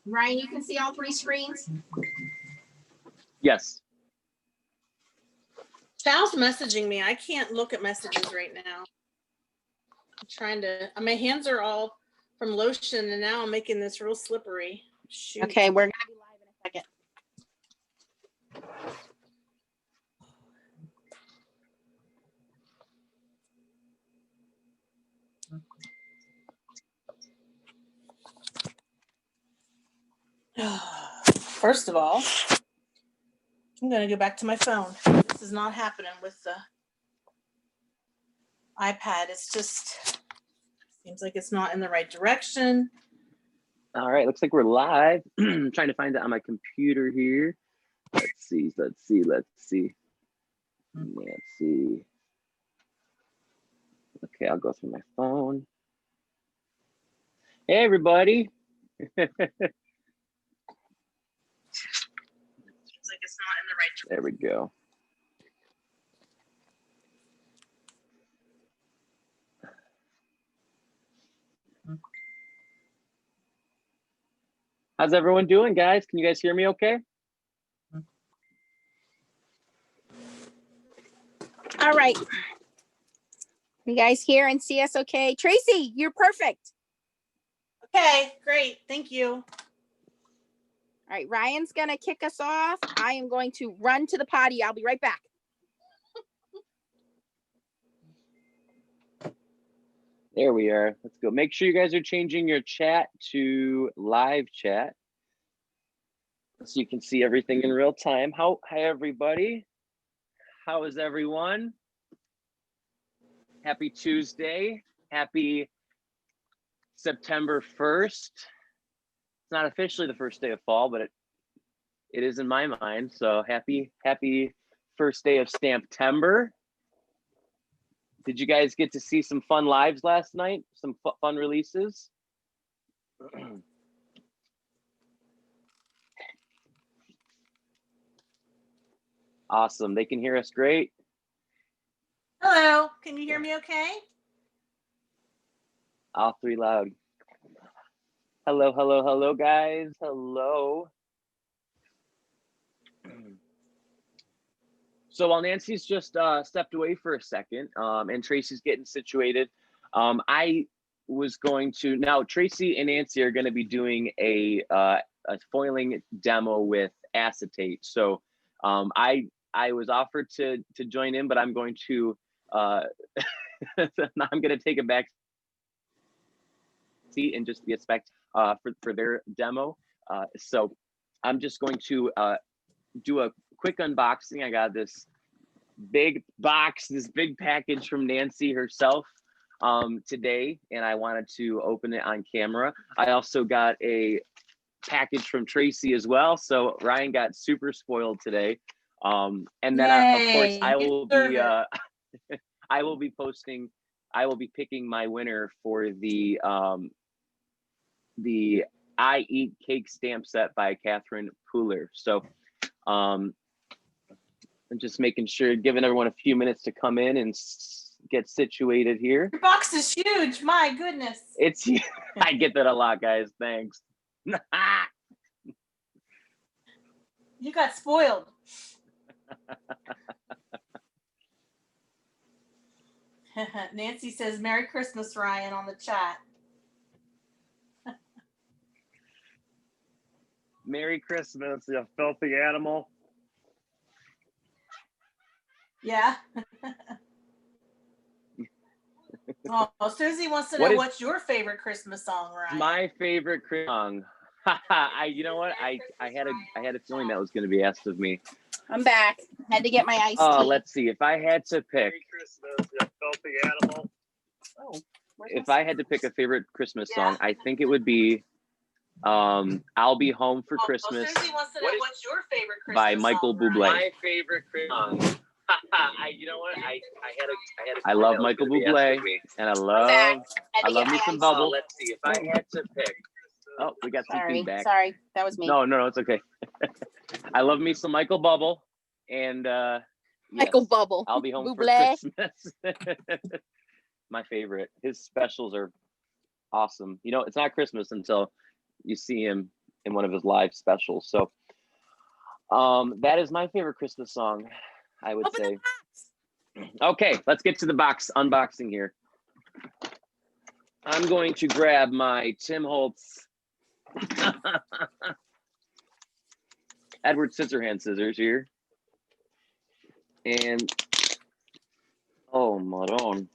Ryan, you can see all three screens? Yes. Sal's messaging me. I can't look at messages right now. I'm trying to, my hands are all from lotion and now I'm making this real slippery. Shoot. Okay, we're gonna be live in a second. First of all, I'm going to go back to my phone. This is not happening with the iPad. It's just, seems like it's not in the right direction. All right, looks like we're live. I'm trying to find it on my computer here. Let's see. Nancy. Okay, I'll go through my phone. Hey, everybody. Seems like it's not in the right direction. There we go. How's everyone doing, guys? Can you guys hear me okay? All right. You guys hear and see us okay? Tracy, you're perfect. Okay, great. Thank you. All right, Ryan's gonna kick us off. I am going to run to the potty. I'll be right back. There we are. Let's go. Make sure you guys are changing your chat to live chat so you can see everything in real time. Hi, everybody. How is everyone? Happy Tuesday. Happy September 1st. It's not officially the first day of fall, but it is in my mind. So happy first day of Stamptember. Did you guys get to see some fun lives last night? Some fun releases? Awesome. They can hear us great. Hello. Can you hear me okay? All three loud. Hello, guys. Hello. So while Nancy's just stepped away for a second and Tracy's getting situated, I was going to, now Tracy and Nancy are going to be doing a foiling demo with acetate. So I was offered to join in, but I'm going to, I'm going to take a back seat and just be a spec for their demo. So I'm just going to do a quick unboxing. I got this big box, this big package from Nancy herself today, and I wanted to open it on camera. I also got a package from Tracy as well, so Ryan got super spoiled today. And then of course I will be I will be picking my winner for the I Eat Cake stamp set by Catherine Pooler. So I'm just making sure, giving everyone a few minutes to come in and get situated here. Your box is huge. My goodness. It's, I get that a lot, guys. Thanks. You got spoiled. Nancy says, Merry Christmas, Ryan, on the chat. Merry Christmas, you filthy animal. Yeah. Oh, Susie wants to know what's your favorite Christmas song, Ryan? My favorite Christmas song. You know what? I had a feeling that was going to be asked of me. I'm back. Had to get my iced tea. Let's see. If I had to pick, Merry Christmas, you filthy animal. Oh, if I had to pick a favorite Christmas song, I think it would be I'll Be Home for Christmas. Susie wants to know what's your favorite Christmas by Michael song, Bublé. My favorite Christmas song. You know what? I love Michael Bublé, and I love me some Bubble. Let's see. If I had to pick, Oh, we got some Sorry, feedback. sorry, that was me. No, it's okay. I love me some Michael Bubble, and Michael yes, Bubble. I'll be home Bublé. for Christmas. My favorite. His specials are awesome. You know, it's not Christmas until you see him in one of his live specials. So, that is my favorite Christmas song, I would Open say. the box. Okay, let's get to the box unboxing here. I'm going to grab my Tim Holtz Edward Scissorhand scissors here. And, oh, Maron.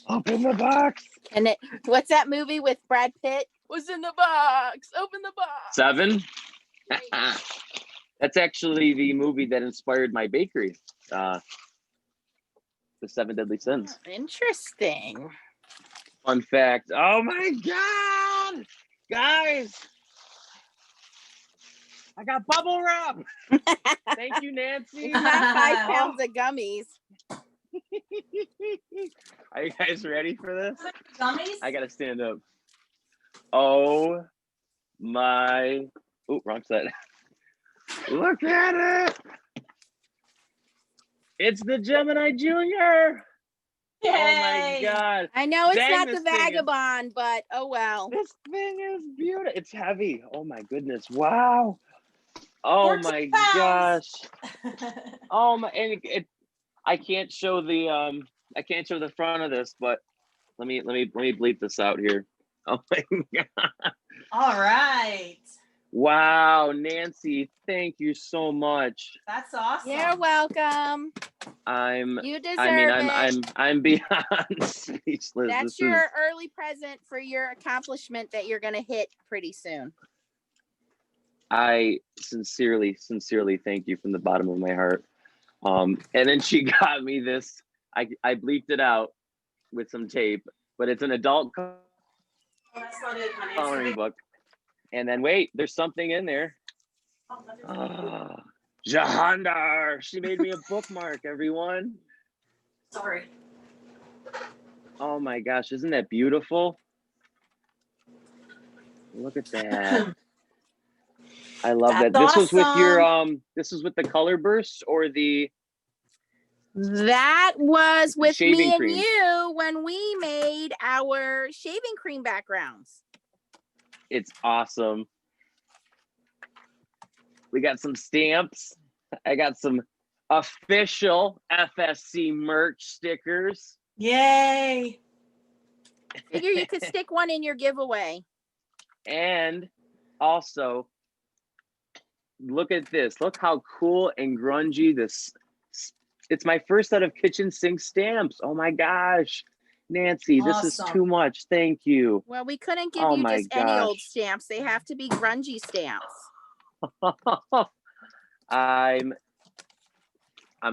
Open the box. And what's that movie with Brad Pitt? What's in the box? Open the box. 7. That's actually the movie that inspired my bakery, The 7 Deadly Sins. Interesting. Fun fact. Oh my God, guys! I got bubble wrap. Thank you, Nancy. It's not 5 pounds of gummies. Are you guys ready for this? Gummies? I gotta stand up. Oh my! Oh, wrong side. Look at it! It's the Gemini Junior. Oh my Yay! God! I know it's Dang, not the this thing is- Vagabond, but oh well. This thing is beautiful. It's heavy. Oh my goodness! Wow. Oh 14 my pounds. gosh. Oh my! And I can't show the front of this, but let me bleep this out here. Oh my God! All right. Wow, Nancy, thank you so much. That's awesome. You're welcome. I'm You deserve it. I'm beyond speechless. That's This your is, early present for your accomplishment that you're gonna hit pretty soon. I sincerely thank you from the bottom of my heart. And then she got me this. I bleeped it out with some tape, but it's an adult Oh, that's not it, honey. coloring book. And then wait, there's something in there. Oh, that is- Jahandar, she made me a bookmark, everyone. Sorry. Oh my gosh, isn't that beautiful? Look at that. I love that. That's This was with your awesome. this was with the color burst or the That was with Shaving me cream. and you when we made our shaving cream backgrounds. it's awesome. We got some stamps. I got some official FSC merch stickers. Yay. Figure you could stick one in your giveaway. And also, look at this. Look how cool and grungy this. It's my first set of kitchen sink stamps. Oh my gosh. Nancy, this is Awesome. too much. Thank you. Well, we couldn't give Oh you my just any old gosh. stamps. They have to be grungy stamps. I'm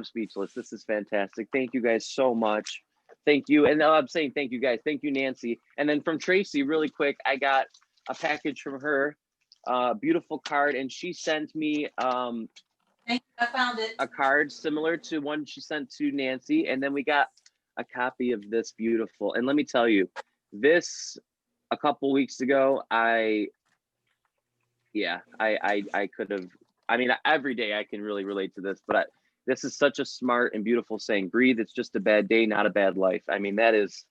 speechless. This is fantastic. Thank you guys so much. Thank you. And I'm saying thank you guys. Thank you, Nancy. And then from Tracy, really quick, I got a package from her, beautiful card, and she sent me Thank you. I found it. a card similar to one she sent to Nancy, and then we got a copy of this beautiful. And let me tell you, this a couple weeks ago, I could have. I mean, every day I can really relate to this, but this is such a smart and beautiful saying. Breathe. It's just a bad day, not a bad life. I mean, that is,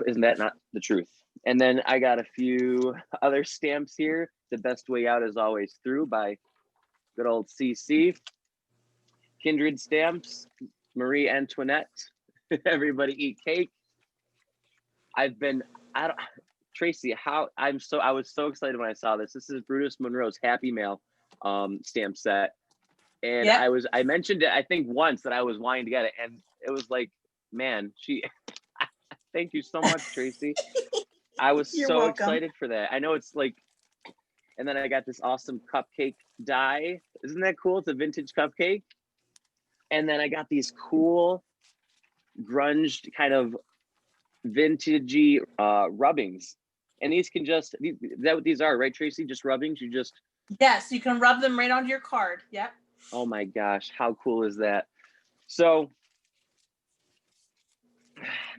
isn't that not the truth? And then I got a few other stamps here. The best way out is always through by good old CC. Kindred stamps, Marie Antoinette. Everybody eat cake. Tracy, I was so excited when I saw this. This is Brutus Monroe's Happy Mail stamp set. And Yep. I mentioned it, I think once that I was wanting to get it. And it was like, man, thank you so much, Tracy. I was You're so welcome. excited for that. I know it's like, and then I got this awesome cupcake die. Isn't that cool? It's a vintage cupcake. And then I got these cool grunge kind of vintagey rubbings. And these can just, is that what these are, right, Tracy? Just rubbings? You just... Yes, you can rub them right onto your card. Yep. Oh my gosh, how cool is that? So,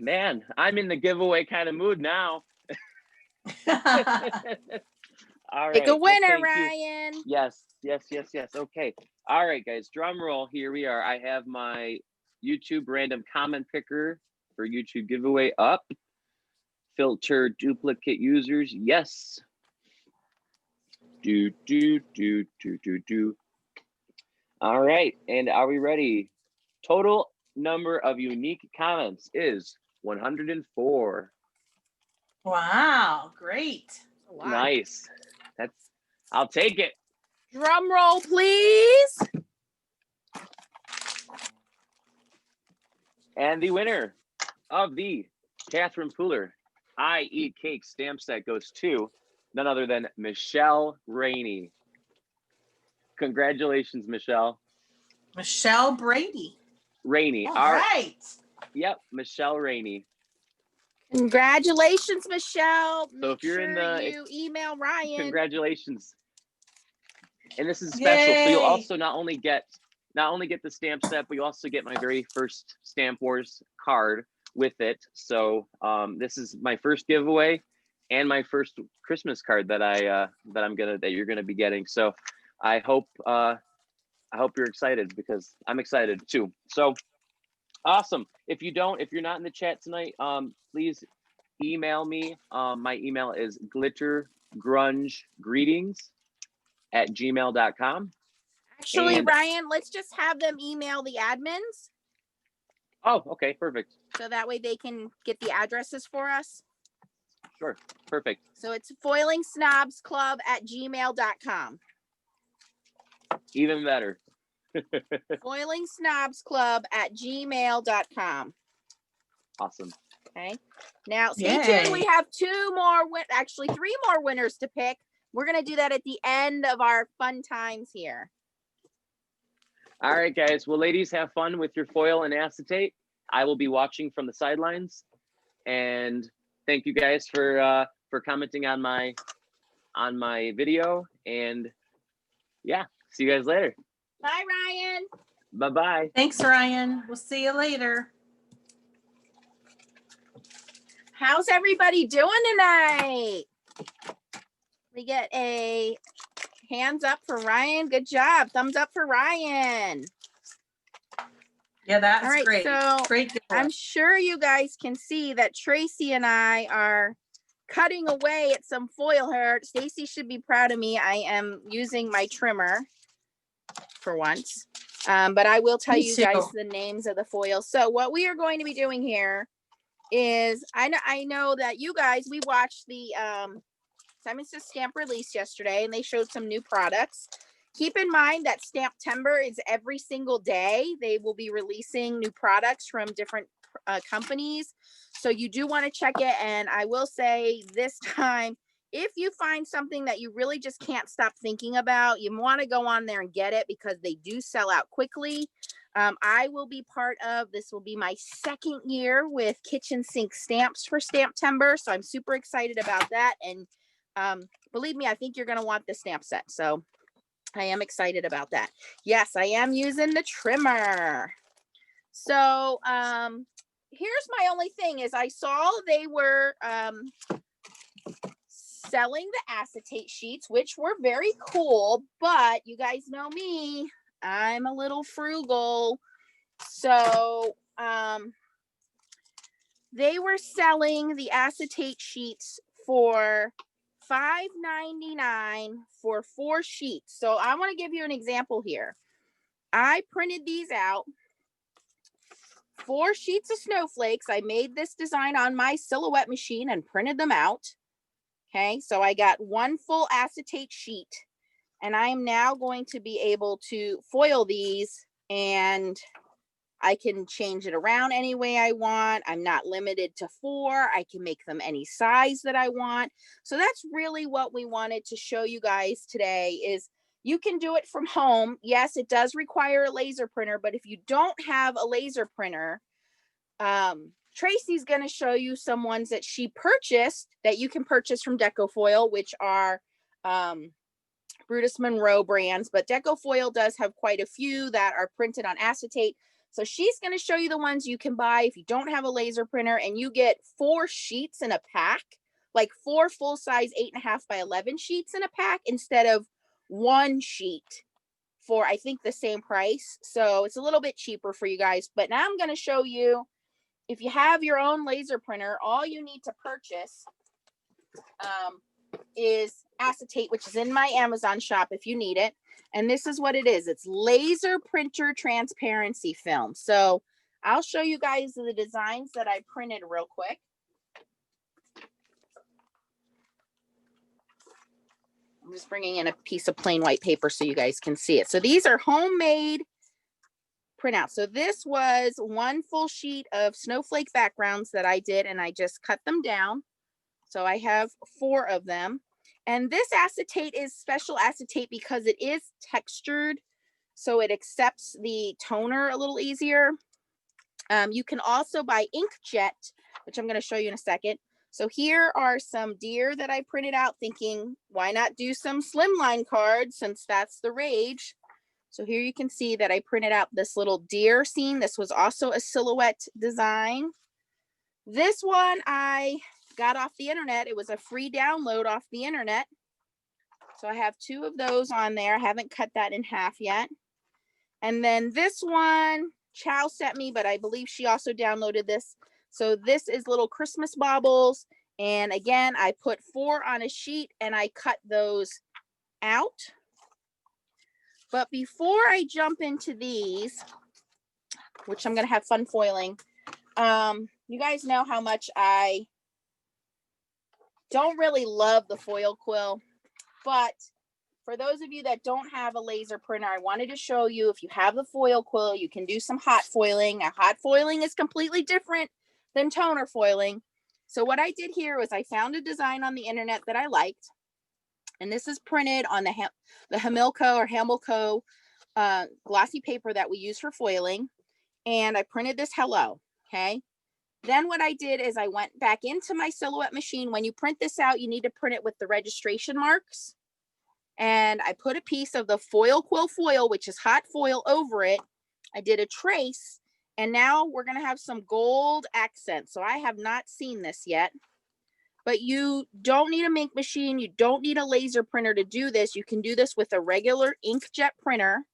man, I'm in the giveaway kind of mood now. All right. Pick a winner, thank you. Ryan. Yes. Okay. All right, guys, drum roll. Here we are. I have my YouTube random comment picker for YouTube giveaway up. Filter duplicate users. Yes. Do. All right. And are we ready? Total number of unique comments is 104. Wow, great. Wow. Nice. I'll take it. Drum roll, please. And the winner of the Catherine Pooler I Eat Cake stamp set goes to none other than Michelle Rainey. Congratulations, Michelle. Michelle Brady. Rainey. All right. Yep, Michelle Rainey. Congratulations, Michelle. So Make if you're in the, you email Ryan. congratulations. And this is special. Yay. So you'll also not only get the stamp set, but you also get my very first Stamp Wars card with it. So this is my first giveaway and my first Christmas card that you're gonna be getting. So I hope you're excited, because I'm excited too. So awesome. If you're not in the chat tonight, please email me. My email is glittergrungegreetings@gmail.com. Actually, And- Ryan, let's just have them email the admins Oh, okay, perfect. so that way they can get the addresses for us. Sure, perfect. So it's foilingsnobsclub@gmail.com. Even better. foilingsnobsclub@gmail.com. Awesome. Okay. Now, stay Yay. tuned. We have three more winners to pick. We're going to do that at the end of our fun times here. All right, guys. Well, ladies, have fun with your foil and acetate. I will be watching from the sidelines. And thank you guys for commenting on my video. And yeah, see you guys later. Bye, Ryan. Bye-bye. Thanks, Ryan. We'll see you later. How's everybody doing tonight? We get a hands up for Ryan. Good job. Thumbs up for Ryan. Yeah, that's All right, great. so Great giveaway. I'm sure you guys can see that Tracy and I are cutting away at some foil here. Stacy should be proud of me. I am using my trimmer for once. But I will tell Me you too. guys the names of the foils. So what we are going to be doing here is, I know that you guys, we watched the Simon Says Stamp release yesterday, and they showed some new products. Keep in mind that Stamptember is every single day. They will be releasing new products from different companies. So you do want to check it. And I will say this time, if you find something that you really just can't stop thinking about, you want to go on there and get it, because they do sell out quickly. I will be this will be my second year with kitchen sink stamps for Stamptember. So I'm super excited about that. And believe me, I think you're going to want the stamp set. So I am excited about that. Yes, I am using the trimmer. So here's my only thing is I saw they were selling the acetate sheets, which were very cool, but you guys know me, I'm a little frugal. So they were selling the acetate sheets for $5.99 for 4 sheets. So I want to give you an example here. I printed these out, 4 sheets of snowflakes. I made this design on my silhouette machine and printed them out. Okay, so I got 1 full acetate sheet, and I am now going to be able to foil these, and I can change it around any way I want. I'm not limited to 4. I can make them any size that I want. So that's really what we wanted to show you guys today is you can do it from home. Yes, it does require a laser printer, but if you don't have a laser printer, Tracy's going to show you some ones that she purchased that you can purchase from Decofoil, which are Brutus Monroe brands, but Decofoil does have quite a few that are printed on acetate. So she's going to show you the ones you can buy if you don't have a laser printer, and you get 4 sheets in a pack, like 4 full-size 8.5 by 11 sheets in a pack instead of 1 sheet for, I think, the same price. So it's a little bit cheaper for you guys. But now I'm going to show you, if you have your own laser printer, all you need to purchase is acetate, which is in my Amazon shop if you need it. And this is what it is. It's laser printer transparency film. So I'll show you guys the designs that I printed real quick. I'm just bringing in a piece of plain white paper so you guys can see it. So these are homemade printouts. So this was 1 full sheet of snowflake backgrounds that I did, and I just cut them down. So I have 4 of them. And this acetate is special acetate because it is textured, so it accepts the toner a little easier. You can also buy inkjet, which I'm going to show you in a second. So here are some deer that I printed out, thinking, why not do some slimline cards since that's the rage? So here you can see that I printed out this little deer scene. This was also a silhouette design. This one I got off the internet. It was a free download off the internet. So I have 2 of those on there. I haven't cut that in half yet. And then this one, Chow sent me, but I believe she also downloaded this. So this is little Christmas baubles. And again, I put 4 on a sheet and I cut those out. But before I jump into these, which I'm going to have fun foiling, you guys know how much I don't really love the foil quill, but for those of you that don't have a laser printer, I wanted to show you, if you have the foil quill, you can do some hot foiling. Now, hot foiling is completely different than toner foiling. So what I did here was I found a design on the internet that I liked, and this is printed on the Hamilco glossy paper that we use for foiling, and I printed this hello, okay? Then what I did is I went back into my silhouette machine. When you print this out, you need to print it with the registration marks. And I put a piece of the foil quill foil, which is hot foil, over it. I did a trace, and now we're going to have some gold accents. So I have not seen this yet, but you don't need a minc machine. You don't need a laser printer to do this. You can do this with a regular inkjet printer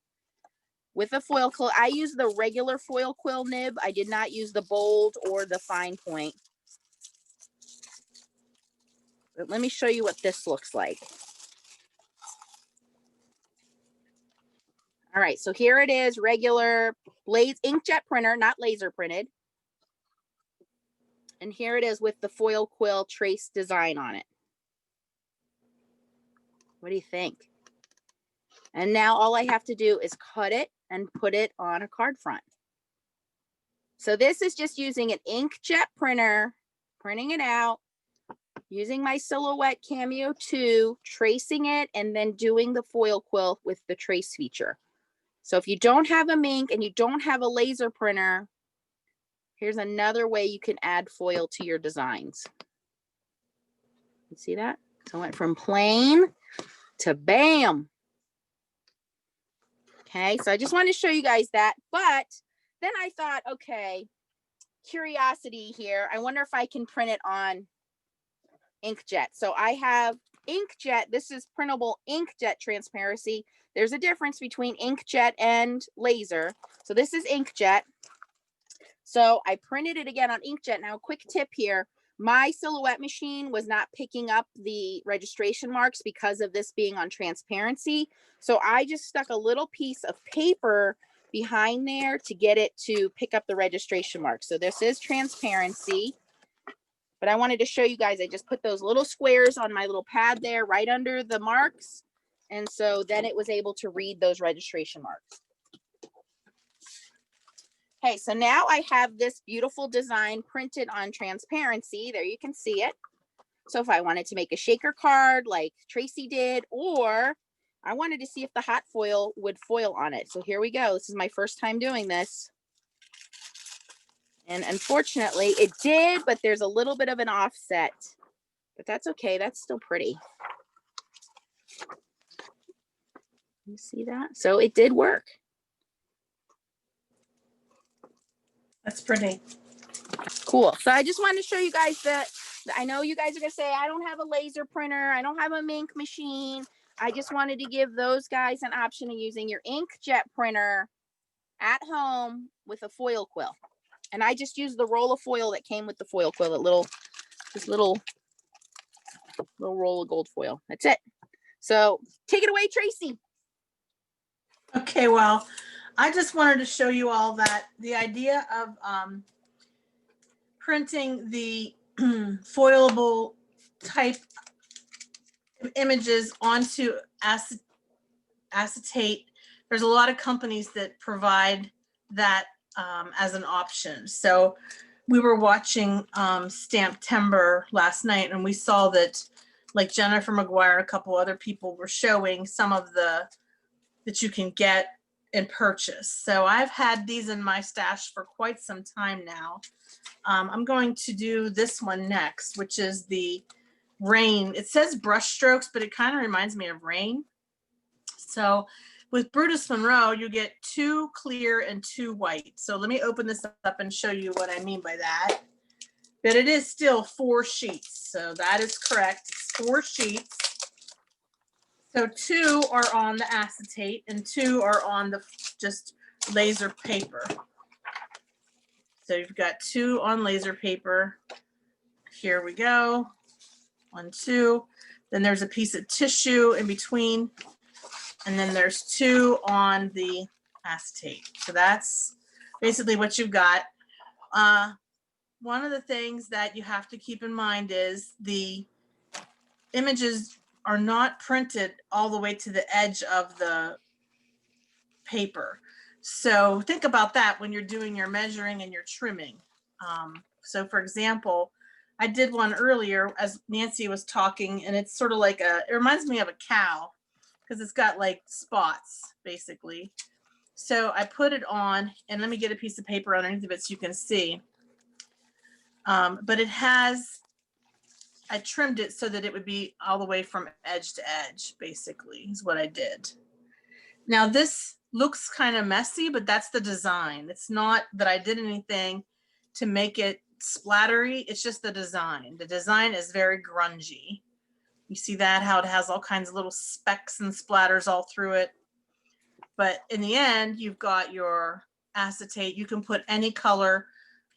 with a foil quill. I use the regular foil quill nib. I did not use the bold or the fine point. But let me show you what this looks like. All right, so here it is, regular inkjet printer, not laser printed. And here it is with the foil quill trace design on it. What do you think? And now all I have to do is cut it and put it on a card front. So this is just using an inkjet printer, printing it out, using my Silhouette Cameo 2, tracing it, and then doing the foil quill with the trace feature. So if you don't have a minc and you don't have a laser printer, here's another way you can add foil to your designs. You see that? So I went from plain to bam. Okay, so I just wanted to show you guys that. But then I thought, okay, curiosity here. I wonder if I can print it on inkjet. So I have inkjet. This is printable inkjet transparency. There's a difference between inkjet and laser. So this is inkjet. So I printed it again on inkjet. Now, a quick tip here. My Silhouette machine was not picking up the registration marks because of this being on transparency. So I just stuck a little piece of paper behind there to get it to pick up the registration marks. So this is transparency. But I wanted to show you guys, I just put those little squares on my little pad there right under the marks. And so then it was able to read those registration marks. Okay, so now I have this beautiful design printed on transparency. There you can see it. So if I wanted to make a shaker card like Tracy did, or I wanted to see if the hot foil would foil on it. So here we go. This is my first time doing this. And unfortunately it did, but there's a little bit of an offset, but that's okay. That's still pretty. You see that? So it did work. That's pretty. Cool. So I just wanted to show you guys that I know you guys are going to say, I don't have a laser printer. I don't have a minc machine. I just wanted to give those guys an option of using your inkjet printer at home with a foil quill. And I just used the roll of foil that came with the foil quill, this little roll of gold foil. That's it. So take it away, Tracy. Okay, well, I just wanted to show you all that the idea of printing the foilable type images onto acetate. There's a lot of companies that provide that as an option. So we were watching Stamptember last night, and we saw that, like Jennifer McGuire and a couple other people were showing some of the that you can get and purchase. So I've had these in my stash for quite some time now. I'm going to do this one next, which is the rain. It says brush strokes, but it kind of reminds me of rain. So with Brutus Monroe, you get 2 clear and 2 white. So let me open this up and show you what I mean by that. But it is still 4 sheets. So that is correct. It's 4 sheets. So 2 are on the acetate and 2 are on the just laser paper. So you've got 2 on laser paper. Here we go. 1, 2. Then there's a piece of tissue in between. And then there's 2 on the acetate. So that's basically what you've got. One of the things that you have to keep in mind is the images are not printed all the way to the edge of the paper. So think about that when you're doing your measuring and your trimming. So for example, I did one earlier as Nancy was talking, and it's sort of like it reminds me of a cow because it's got like spots basically. So I put it on, and let me get a piece of paper underneath of it so you can see. But it has, I trimmed it so that it would be all the way from edge to edge, basically, is what I did. Now this looks kind of messy, but that's the design. It's not that I did anything to make it splattery. It's just the design. The design is very grungy. You see that, how it has all kinds of little specks and splatters all through it. But in the end, you've got your acetate. You can put any color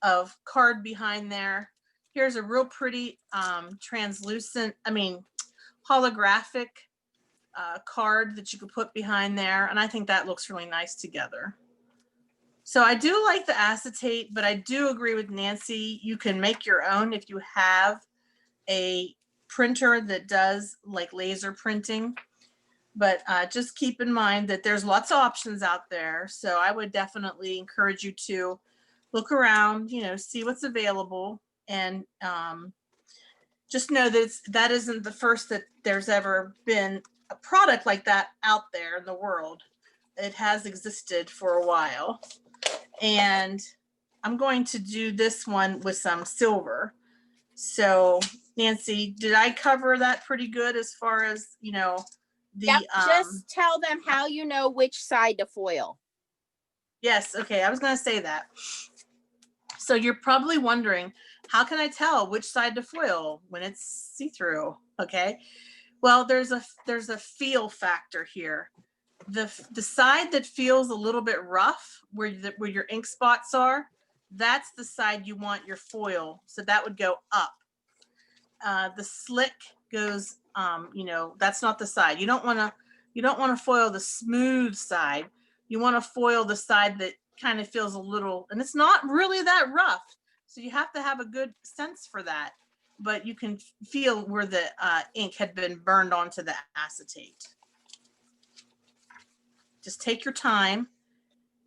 of card behind there. Here's a real pretty translucent, holographic card that you could put behind there. And I think that looks really nice together. So I do like the acetate, but I do agree with Nancy. You can make your own if you have a printer that does like laser printing. But just keep in mind that there's lots of options out there. So I would definitely encourage you to look around, see what's available. And just know that that isn't the first that there's ever been a product like that out there in the world. It has existed for a while. And I'm going to do this one with some silver. So Nancy, did I cover that pretty good as far as, Yep, just tell them how you know which side to foil. Yes, okay, I was going to say that. So you're probably wondering, how can I tell which side to foil when it's see-through? Okay, well, there's a feel factor here. The side that feels a little bit rough, where your ink spots are, that's the side you want your foil. So that would go up. The slick goes, that's not the side. You don't want to foil the smooth side. You want to foil the side that kind of feels a little, and it's not really that rough. So you have to have a good sense for that. But you can feel where the ink had been burned onto the acetate. Just take your time.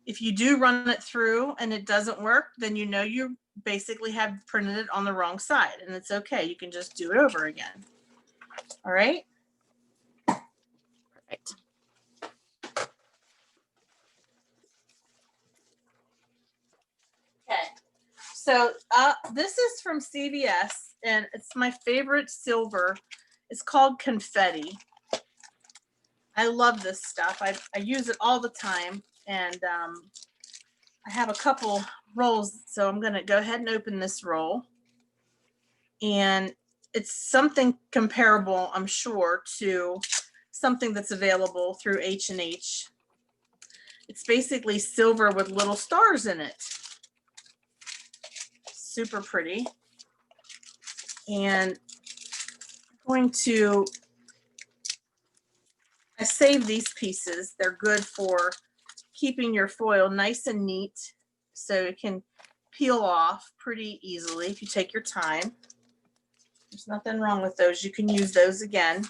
If you do run it through and it doesn't work, then you basically have printed it on the wrong side, and it's okay. You can just do it over again. All right. Perfect. Okay. So this is from CVS, and it's my favorite silver. It's called confetti. I love this stuff. I use it all the time, and I have a couple rolls, so I'm going to go ahead and open this roll. And it's something comparable, I'm sure, to something that's available through H&H. It's basically silver with little stars in it. Super pretty. And I'm going to, I save these pieces. They're good for keeping your foil nice and neat, so it can peel off pretty easily if you take your time. There's nothing wrong with those. You can use those again.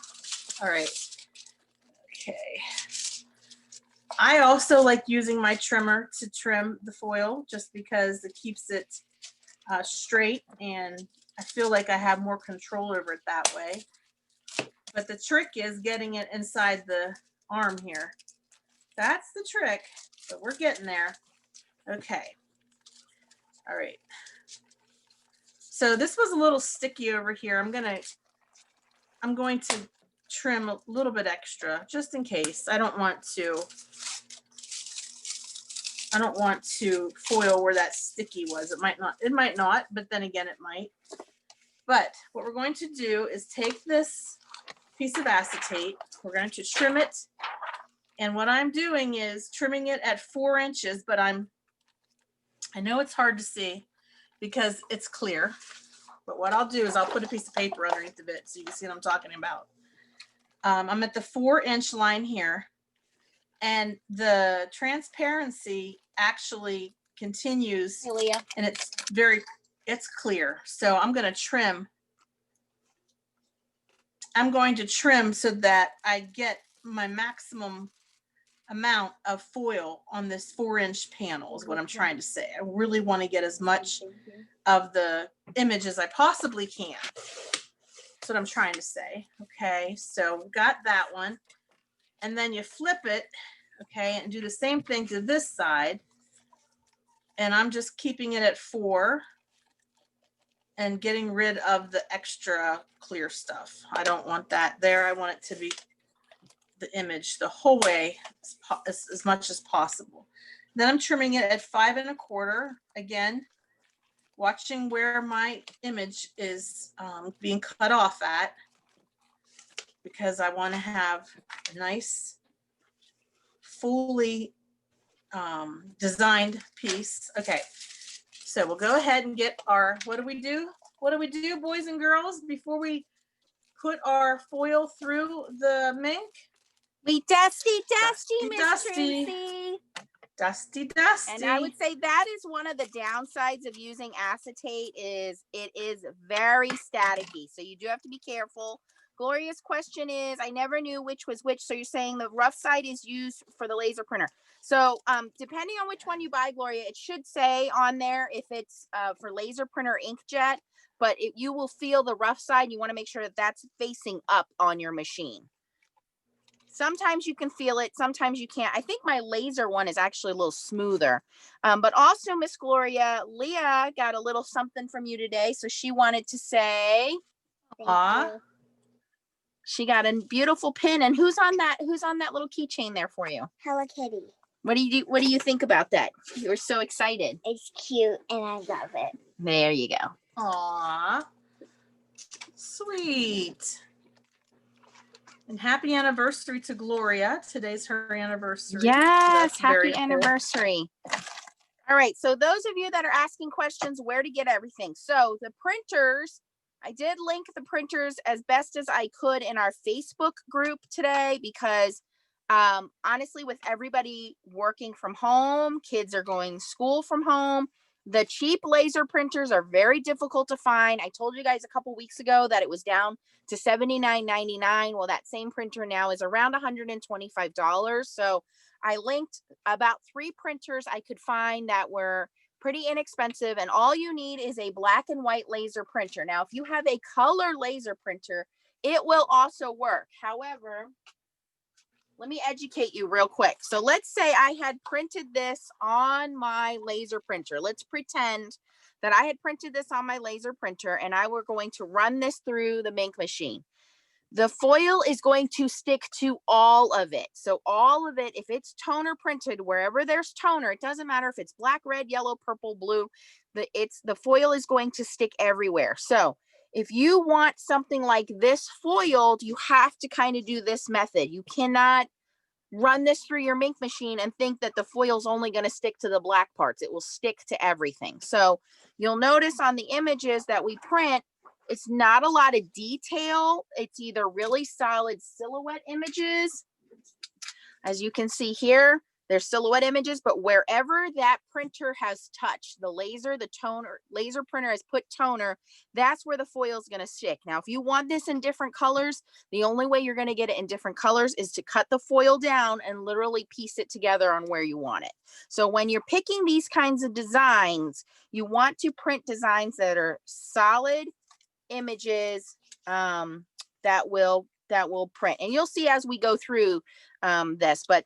All right. Okay. I also like using my trimmer to trim the foil just because it keeps it straight, and I feel like I have more control over it that way. But the trick is getting it inside the arm here. That's the trick, but we're getting there. Okay. All right. So this was a little sticky over here. I'm going to trim a little bit extra just in case. I don't want to foil where that sticky was. It might not, but then again, it might. But what we're going to do is take this piece of acetate. We're going to trim it. And what I'm doing is trimming it at 4 inches, but I know it's hard to see because it's clear. But what I'll do is I'll put a piece of paper underneath of it so you can see what I'm talking about. I'm at the 4-inch line here, and the transparency actually continues, and it's clear. So I'm going to trim. I'm going to trim so that I get my maximum amount of foil on this 4-inch panel is what I'm trying to say. I really want to get as much of the image as I possibly can. That's what I'm trying to say. Okay, so we've got that one. And then you flip it, okay, and do the same thing to this side. And I'm just keeping it at 4 and getting rid of the extra clear stuff. I don't want that there. I want it to be the image the whole way as much as possible. Then I'm trimming it at 5 1/4. Again, watching where my image is being cut off at, because I want to have a nice, fully designed piece. Okay, so we'll go ahead and get our, what do we do? What do we do, boys and girls, before we put our foil through the mink? We dusty, Miss Dusty. Tracy. Dusty. And I would say that is one of the downsides of using acetate is it is very staticky. So you do have to be careful. Gloria's question is, I never knew which was which. So you're saying the rough side is used for the laser printer. So depending on which one you buy, Gloria, it should say on there if it's for laser printer inkjet, but you will feel the rough side. You want to make sure that that's facing up on your machine. Sometimes you can feel it, sometimes you can't. I think my laser one is actually a little smoother. But also, Miss Gloria, Leah got a little something from you today. So she wanted to say, Thank you. She got a beautiful pin. And who's on that little keychain there for you? Hello Kitty. What do you think about that? You were so excited. It's cute and I love it. There you go. Aw, sweet. And happy anniversary to Gloria. Today's her anniversary. Yes, So happy anniversary. All right, so those of you that are asking questions where to get everything. So the printers, I did link the printers as best as I could in our Facebook group today because honestly, with everybody working from home, kids are going to school from home, the cheap laser printers are very difficult to find. I told you guys a couple weeks ago that it was down to $79.99. Well, that same printer now is around $125. So I linked about 3 printers I could find that were pretty inexpensive. And all you need is a black and white laser printer. Now, if you have a color laser printer, it will also work. However, let me educate you real quick. So let's say I had printed this on my laser printer. Let's pretend that I had printed this on my laser printer and I were going to run this through the ink machine. The foil is going to stick to all of it. So all of it, if it's toner printed, wherever there's toner, it doesn't matter if it's black, red, yellow, purple, blue, the foil is going to stick everywhere. So if you want something like this foiled, you have to kind of do this method. You cannot run this through your ink machine and think that the foil is only going to stick to the black parts. It will stick to everything. So you'll notice on the images that we print, it's not a lot of detail. It's either really solid silhouette images. As you can see here, there's silhouette images, but wherever that printer has touched the laser, the toner, laser printer has put toner, that's where the foil is going to stick. Now, if you want this in different colors, the only way you're going to get it in different colors is to cut the foil down and literally piece it together on where you want it. So when you're picking these kinds of designs, you want to print designs that are solid images that will print, and you'll see as we go through this, but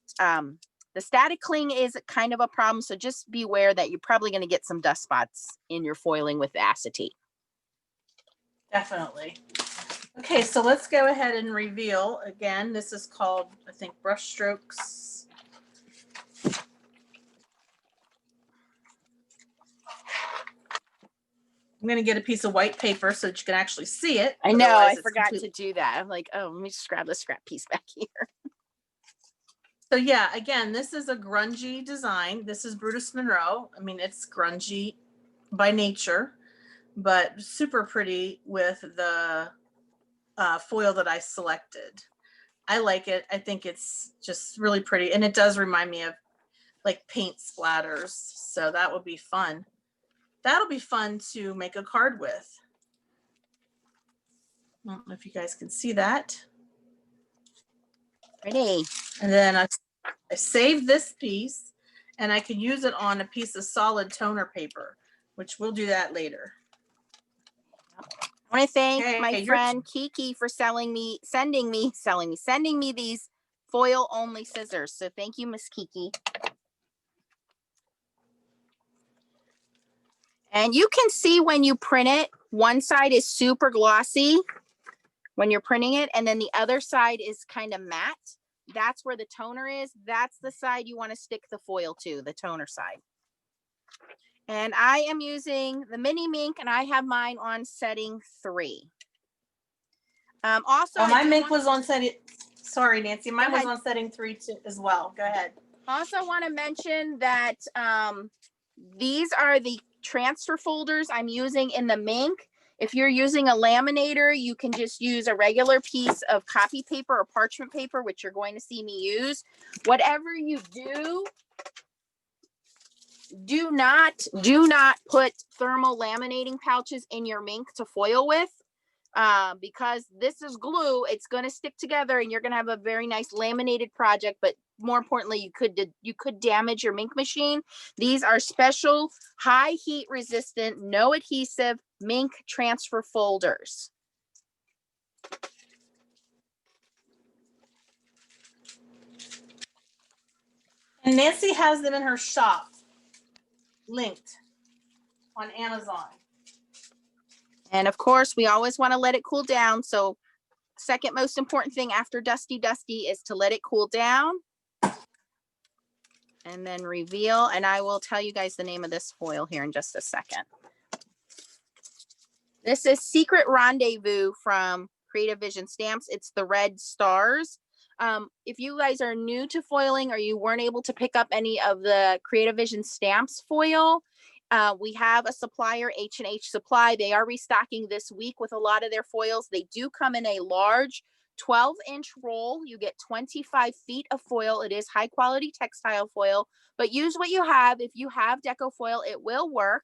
the static cling is kind of a problem, so just be aware that you're probably going to get some dust spots in your foiling with acetate. Definitely. Okay, so let's go ahead and reveal again. This is called, I think, brush strokes. I'm going to get a piece of white paper so that you can actually see it. I know, Otherwise, I forgot to do that. I'm like, oh, let me just grab the scrap piece back here. So yeah, again, this is a grungy design. This is Brutus Monroe. I mean, it's grungy by nature, but super pretty with the foil that I selected. I like it. I think it's just really pretty. And it does remind me of like paint splatters. So that would be fun. That'll be fun to make a card with. I don't know if you guys can see that. Pretty. And then I saved this piece and I can use it on a piece of solid toner paper, which we'll do that later. I want to thank my Okay, friend Kiki for sending me these foil only scissors. So thank you, Miss Kiki. And you can see when you print it, one side is super glossy when you're printing it, and then the other side is kind of matte. That's where the toner is. That's the side you want to stick the foil to, the toner side. And I am using the mini minc, and I have mine on setting 3. Also, my minc was on setting. Sorry, Nancy, mine was on setting 3 too, as well. Go ahead. Also, want to mention that these are the transfer folders I'm using in the minc. If you're using a laminator, you can just use a regular piece of copy paper or parchment paper, which you're going to see me use. Whatever you do not put thermal laminating pouches in your minc to foil with, because this is glue. It's going to stick together and you're going to have a very nice laminated project, but more importantly, you could damage your minc machine. These are special high heat resistant, no adhesive minc transfer folders. And Nancy has them in her shop, linked on Amazon. And of course, we always want to let it cool down. So second most important thing after dusty is to let it cool down. And then reveal. And I will tell you guys the name of this foil here in just a second. This is Secret Rendezvous from Creative Vision Stamps. It's the red stars. If you guys are new to foiling or you weren't able to pick up any of the Creative Vision Stamps foil, we have a supplier, H&H Supply. They are restocking this week with a lot of their foils. They do come in a large 12-inch roll. You get 25 feet of foil. It is high quality textile foil, but use what you have. If you have deco foil, it will work.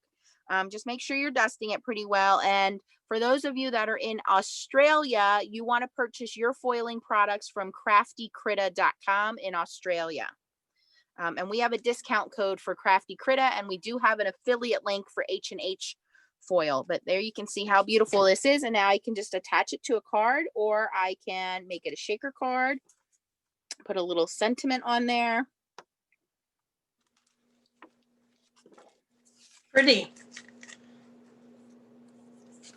Just make sure you're dusting it pretty well. And for those of you that are in Australia, you want to purchase your foiling products from craftycritta.com in Australia. And we have a discount code for Crafty Critta, and we do have an affiliate link for H&H foil. But there you can see how beautiful this is. And now I can just attach it to a card, or I can make it a shaker card. Put a little sentiment on there. Pretty.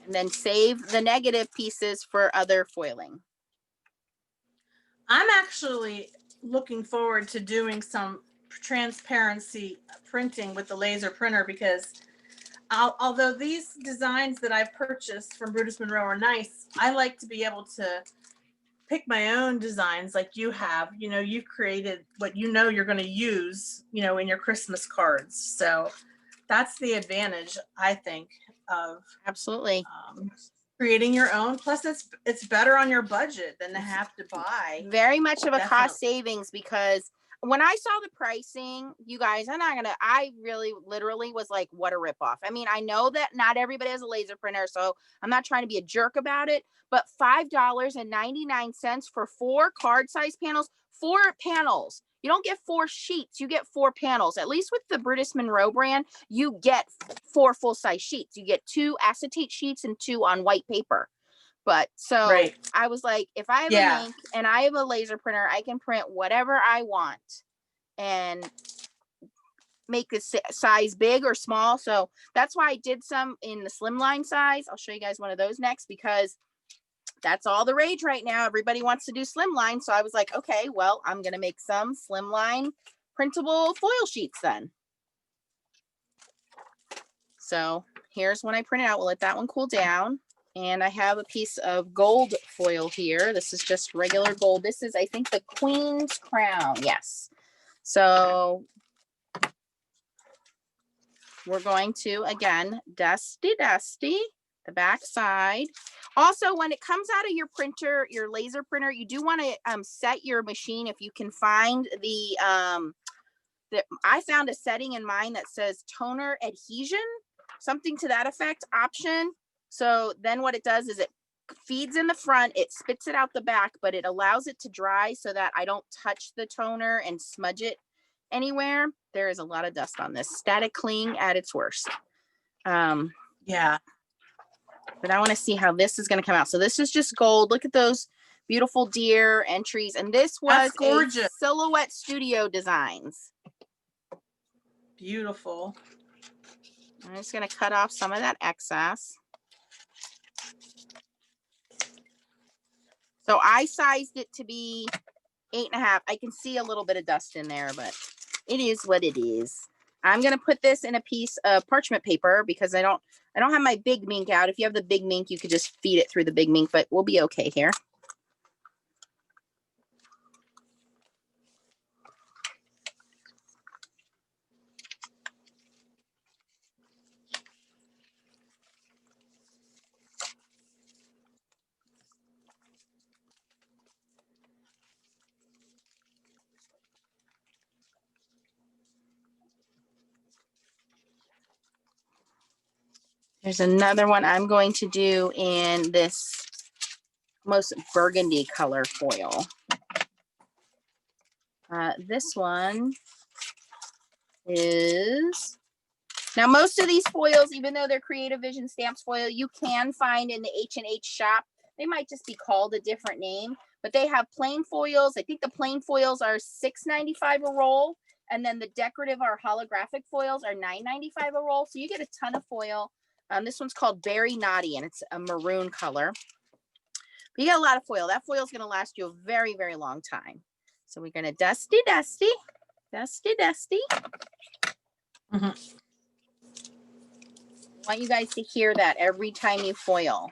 And then save the negative pieces for other foiling. I'm actually looking forward to doing some transparency printing with the laser printer because although these designs that I've purchased from Brutus Monroe are nice, I like to be able to pick my own designs like you have. You know, you've created what you know you're going to use, you know, in your Christmas cards. So that's the advantage, I think, of Absolutely. creating your own. Plus, it's better on your budget than to have to buy. Very much of a Definitely. cost savings, because when I saw the pricing, you guys, I really literally was like, what a ripoff. I mean, I know that not everybody has a laser printer, so I'm not trying to be a jerk about it, but $5.99 for 4 card size panels, 4 panels. You don't get 4 sheets, you get 4 panels. At least with the Brutus Monroe brand, you get 4 full size sheets. You get 2 acetate sheets and 2 on white paper. But so Right. I was like, if I have a minc and I have a laser printer, I can print whatever I want and make the size big or small. So that's why I did some in the slimline size. I'll show you guys one of those next, because that's all the rage right now. Everybody wants to do slimline. So I was like, okay, well, I'm going to make some slimline printable foil sheets then. So here's when I print it out. We'll let that one cool down. And I have a piece of gold foil here. This is just regular gold. This is, I think, the Queen's Crown. Yes. So we're going to, again, dusty the back side. Also, when it comes out of your printer, your laser printer, you do want to set your machine. If you can find I found a setting in mine that says toner adhesion, something to that effect option. So then what it does is it feeds in the front, it spits it out the back, but it allows it to dry so that I don't touch the toner and smudge it anywhere. There is a lot of dust on this. Static cling at its worst. Yeah. But I want to see how this is going to come out. So this is just gold. Look at those beautiful deer entries. And this was gorgeous. a Silhouette Studio Designs. Beautiful. I'm just going to cut off some of that excess. So I sized it to be 8.5. I can see a little bit of dust in there, but it is what it is. I'm going to put this in a piece of parchment paper because I don't have my big minc out. If you have the big minc, you could just feed it through the big minc, but we'll be okay here. There's another one I'm going to do in this most burgundy color foil. This one is, now most of these foils, even though they're Creative Vision Stamps foil, you can find in the H&H shop. They might just be called a different name, but they have plain foils. I think the plain foils are $6.95 a roll, and then the decorative or holographic foils are $9.95 a roll. So you get a ton of foil. This one's called Berry Naughty, and it's a maroon color. But you got a lot of foil. That foil is going to last you a very, very long time. So we're going to dusty. Mm-hmm. I want you guys to hear that every time you foil.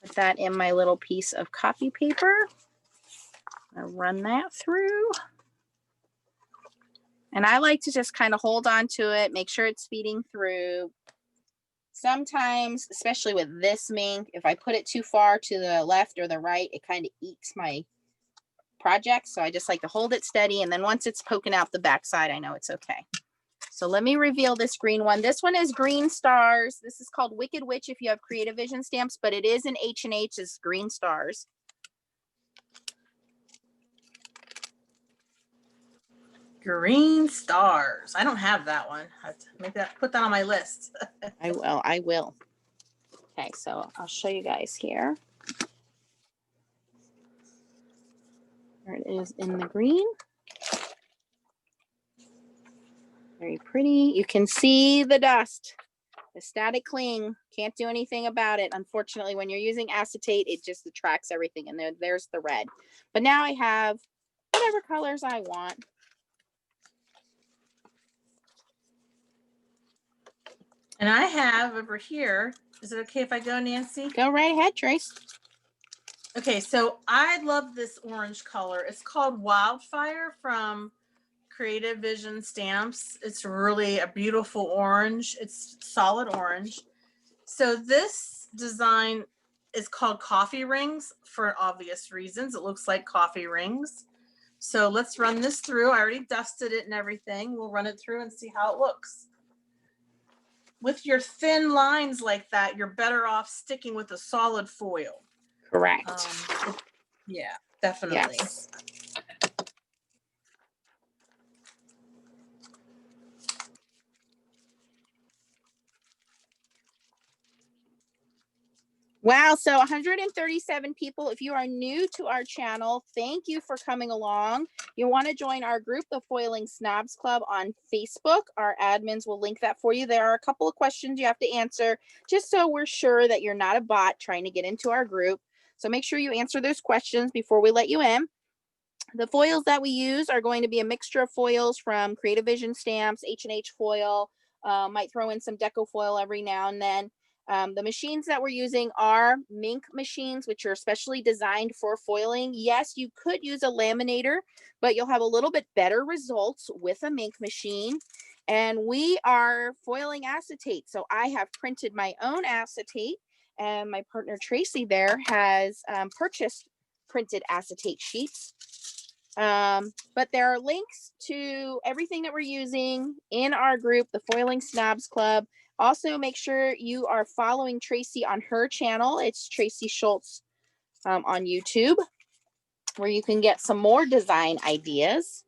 Put that in my little piece of copy paper. I'll run that through. And I like to just kind of hold on to it, make sure it's feeding through. Sometimes, especially with this minc, if I put it too far to the left or the right, it kind of eats my project. So I just like to hold it steady. And then once it's poking out the backside, I know it's okay. So let me reveal this green one. This one is Green Stars. This is called Wicked Witch if you have Creative Vision Stamps, but it is in H&H as Green Stars. Green Stars. I don't have that one. I have to make that, put that on my list. I will. Okay, so I'll show you guys here. There it is in the green. Very pretty. You can see the dust, the static cling. Can't do anything about it. Unfortunately, when you're using acetate, it just attracts everything. And there's the red. But now I have whatever colors I want. And I have over here, is it okay if I go, Nancy? Go right ahead, Trace. Okay, so I love this orange color. It's called Wildfire from Creative Vision Stamps. It's really a beautiful orange. It's solid orange. So this design is called Coffee Rings for obvious reasons. It looks like coffee rings. So let's run this through. I already dusted it and everything. We'll run it through and see how it looks. With your thin lines like that, you're better off sticking with a solid foil. Correct. Yeah, definitely. Yes. Wow, so 137 people. If you are new to our channel, thank you for coming along. You want to join our group, the Foiling Snobs Club, on Facebook. Our admins will link that for you. There are a couple of questions you have to answer just so we're sure that you're not a bot trying to get into our group. So make sure you answer those questions before we let you in. The foils that we use are going to be a mixture of foils from Creative Vision Stamps, H&H foil, might throw in some deco foil every now and then. The machines that we're using are minc machines, which are specially designed for foiling. Yes, you could use a laminator, but you'll have a little bit better results with a minc machine. And we are foiling acetate. So I have printed my own acetate, and my partner Tracy there has purchased printed acetate sheets. But there are links to everything that we're using in our group, the Foiling Snobs Club. Also, make sure you are following Tracy on her channel. It's Tracy Schultz on YouTube, where you can get some more design ideas.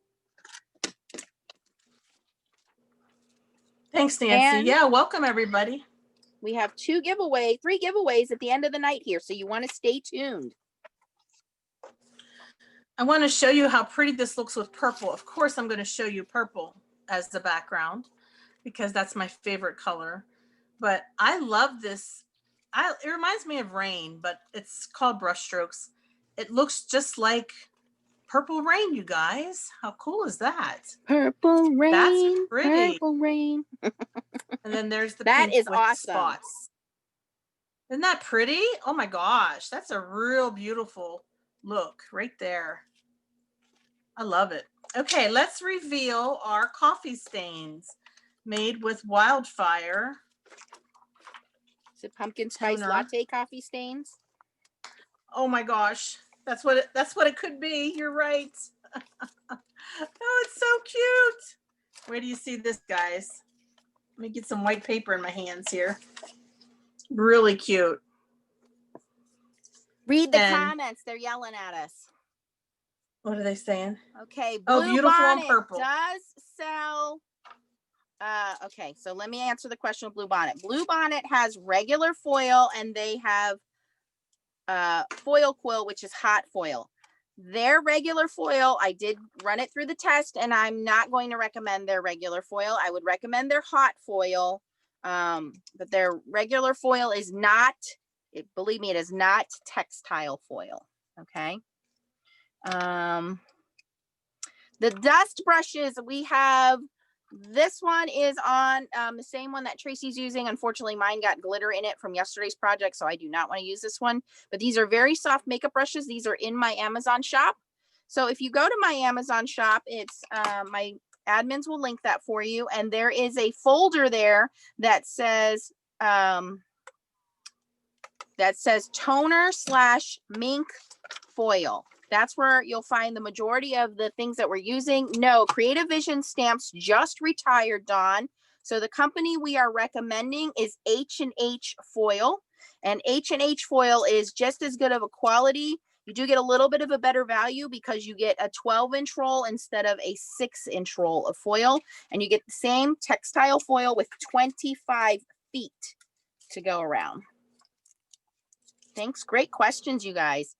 Thanks, Nancy. And yeah, welcome everybody. We have three giveaways at the end of the night here, so you want to stay tuned. I want to show you how pretty this looks with purple. Of course, I'm going to show you purple as the background because that's my favorite color. But I love this. It reminds me of rain, but it's called brush strokes. It looks just like purple rain, you guys. How cool is that? Purple rain. That's pretty. Purple rain. And then there's the that pink is with awesome. Spots. Isn't that pretty? Oh my gosh, that's a real beautiful look right there. I love it. Okay, let's reveal our coffee stains made with Wildfire. Is it pumpkin spice latte coffee stains? Oh my gosh, that's what it could be. You're right. Oh, it's so cute. Where do you see this, guys? Let me get some white paper in my hands here. Really cute. Read the comments. They're yelling at us. What are they saying? Okay, Blue Beautiful Bonnet on purple. does sell. Okay, so let me answer the question with Blue Bonnet. Blue Bonnet has regular foil, and they have foil quill, which is hot foil. Their regular foil, I did run it through the test, and I'm not going to recommend their regular foil. I would recommend their hot foil, but their regular foil is not. Believe me, it is not textile foil. Okay. The dust brushes we have, this one is on the same one that Tracy's using. Unfortunately, mine got glitter in it from yesterday's project, so I do not want to use this one. But these are very soft makeup brushes. These are in my Amazon shop. So if you go to my Amazon shop, it's my admins will link that for you. And there is a folder there that says toner/mink foil. That's where you'll find the majority of the things that we're using. No, Creative Vision Stamps just retired, Dawn. So the company we are recommending is H&H Foil. And H&H Foil is just as good of a quality. You do get a little bit of a better value because you get a 12-inch roll instead of a 6-inch roll of foil. And you get the same textile foil with 25 feet to go around. Thanks. Great questions, you guys.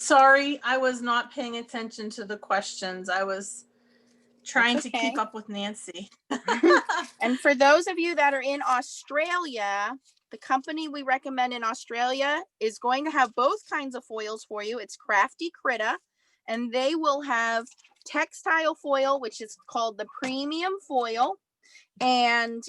Sorry, I was not paying attention to the questions. I was trying That's to okay. keep up with Nancy. And for those of you that are in Australia, the company we recommend in Australia is going to have both kinds of foils for you. It's Crafty Critta, and they will have textile foil, which is called the premium foil. And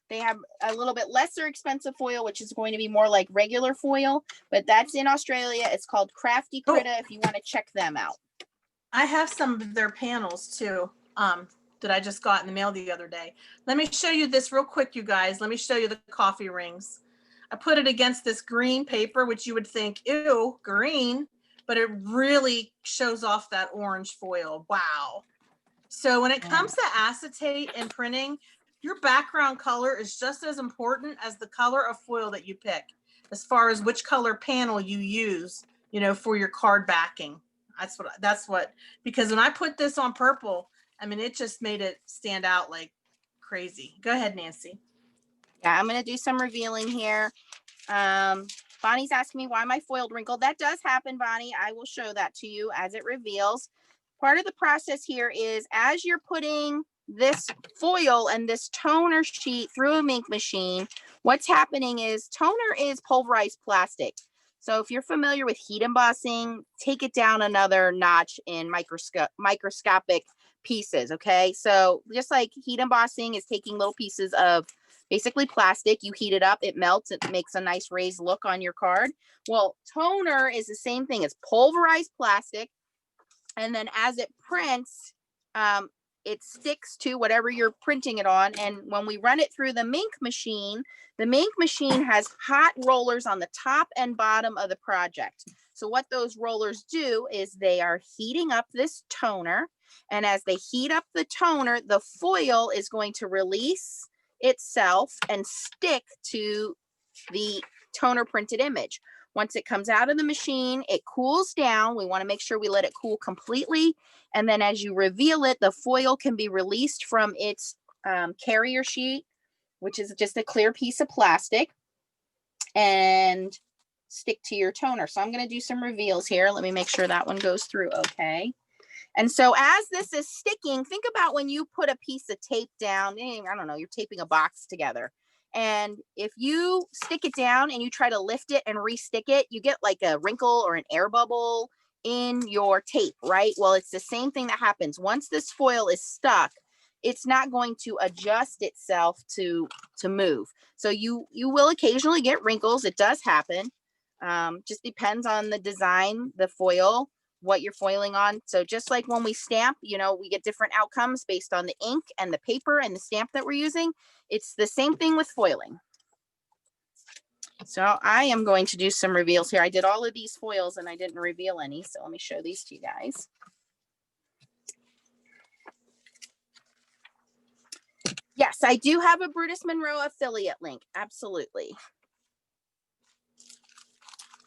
they have a little bit lesser expensive foil, which is going to be more like regular foil, but that's in Australia. It's called Crafty Critta if you want to check them out. I have some of their panels too, that I just got in the mail the other day. Let me show you this real quick, you guys. Let me show you the coffee rings. I put it against this green paper, which you would think, ew, green, but it really shows off that orange foil. Wow. So when it comes to acetate and printing, your background color is just as important as the color of foil that you pick, as far as which color panel you use, you know, for your card backing. That's what, because when I put this on purple, I mean, it just made it stand out like crazy. Go ahead, Nancy. Yeah, I'm going to do some revealing here. Bonnie's asking me why my foiled wrinkled. That does happen, Bonnie. I will show that to you as it reveals. Part of the process here is as you're putting this foil and this toner sheet through a mink machine, what's happening is toner is pulverized plastic. So if you're familiar with heat embossing, take it down another notch in microscopic pieces, okay? So just like heat embossing is taking little pieces of basically plastic, you heat it up, it melts, it makes a nice raised look on your card. Well, toner is the same thing. It's pulverized plastic. And then as it prints, it sticks to whatever you're printing it on. And when we run it through the mink machine has hot rollers on the top and bottom of the project. So what those rollers do is they are heating up this toner. And as they heat up the toner, the foil is going to release itself and stick to the toner printed image. Once it comes out of the machine, it cools down. We want to make sure we let it cool completely. And then as you reveal it, the foil can be released from its carrier sheet, which is just a clear piece of plastic, and stick to your toner. So I'm going to do some reveals here. Let me make sure that one goes through okay. And so as this is sticking, think about when you put a piece of tape down, I don't know, you're taping a box together. And if you stick it down and you try to lift it and re-stick it, you get like a wrinkle or an air bubble in your tape, right? Well, it's the same thing that happens. Once this foil is stuck, it's not going to adjust itself to move. So you will occasionally get wrinkles. It does happen. Just depends on the design, the foil, what you're foiling on. So just like when we stamp, you know, we get different outcomes based on the ink and the paper and the stamp that we're using. It's the same thing with foiling. So I am going to do some reveals here. I did all of these foils and I didn't reveal any. So let me show these to you guys. Yes, I do have a Brutus Monroe affiliate link. Absolutely.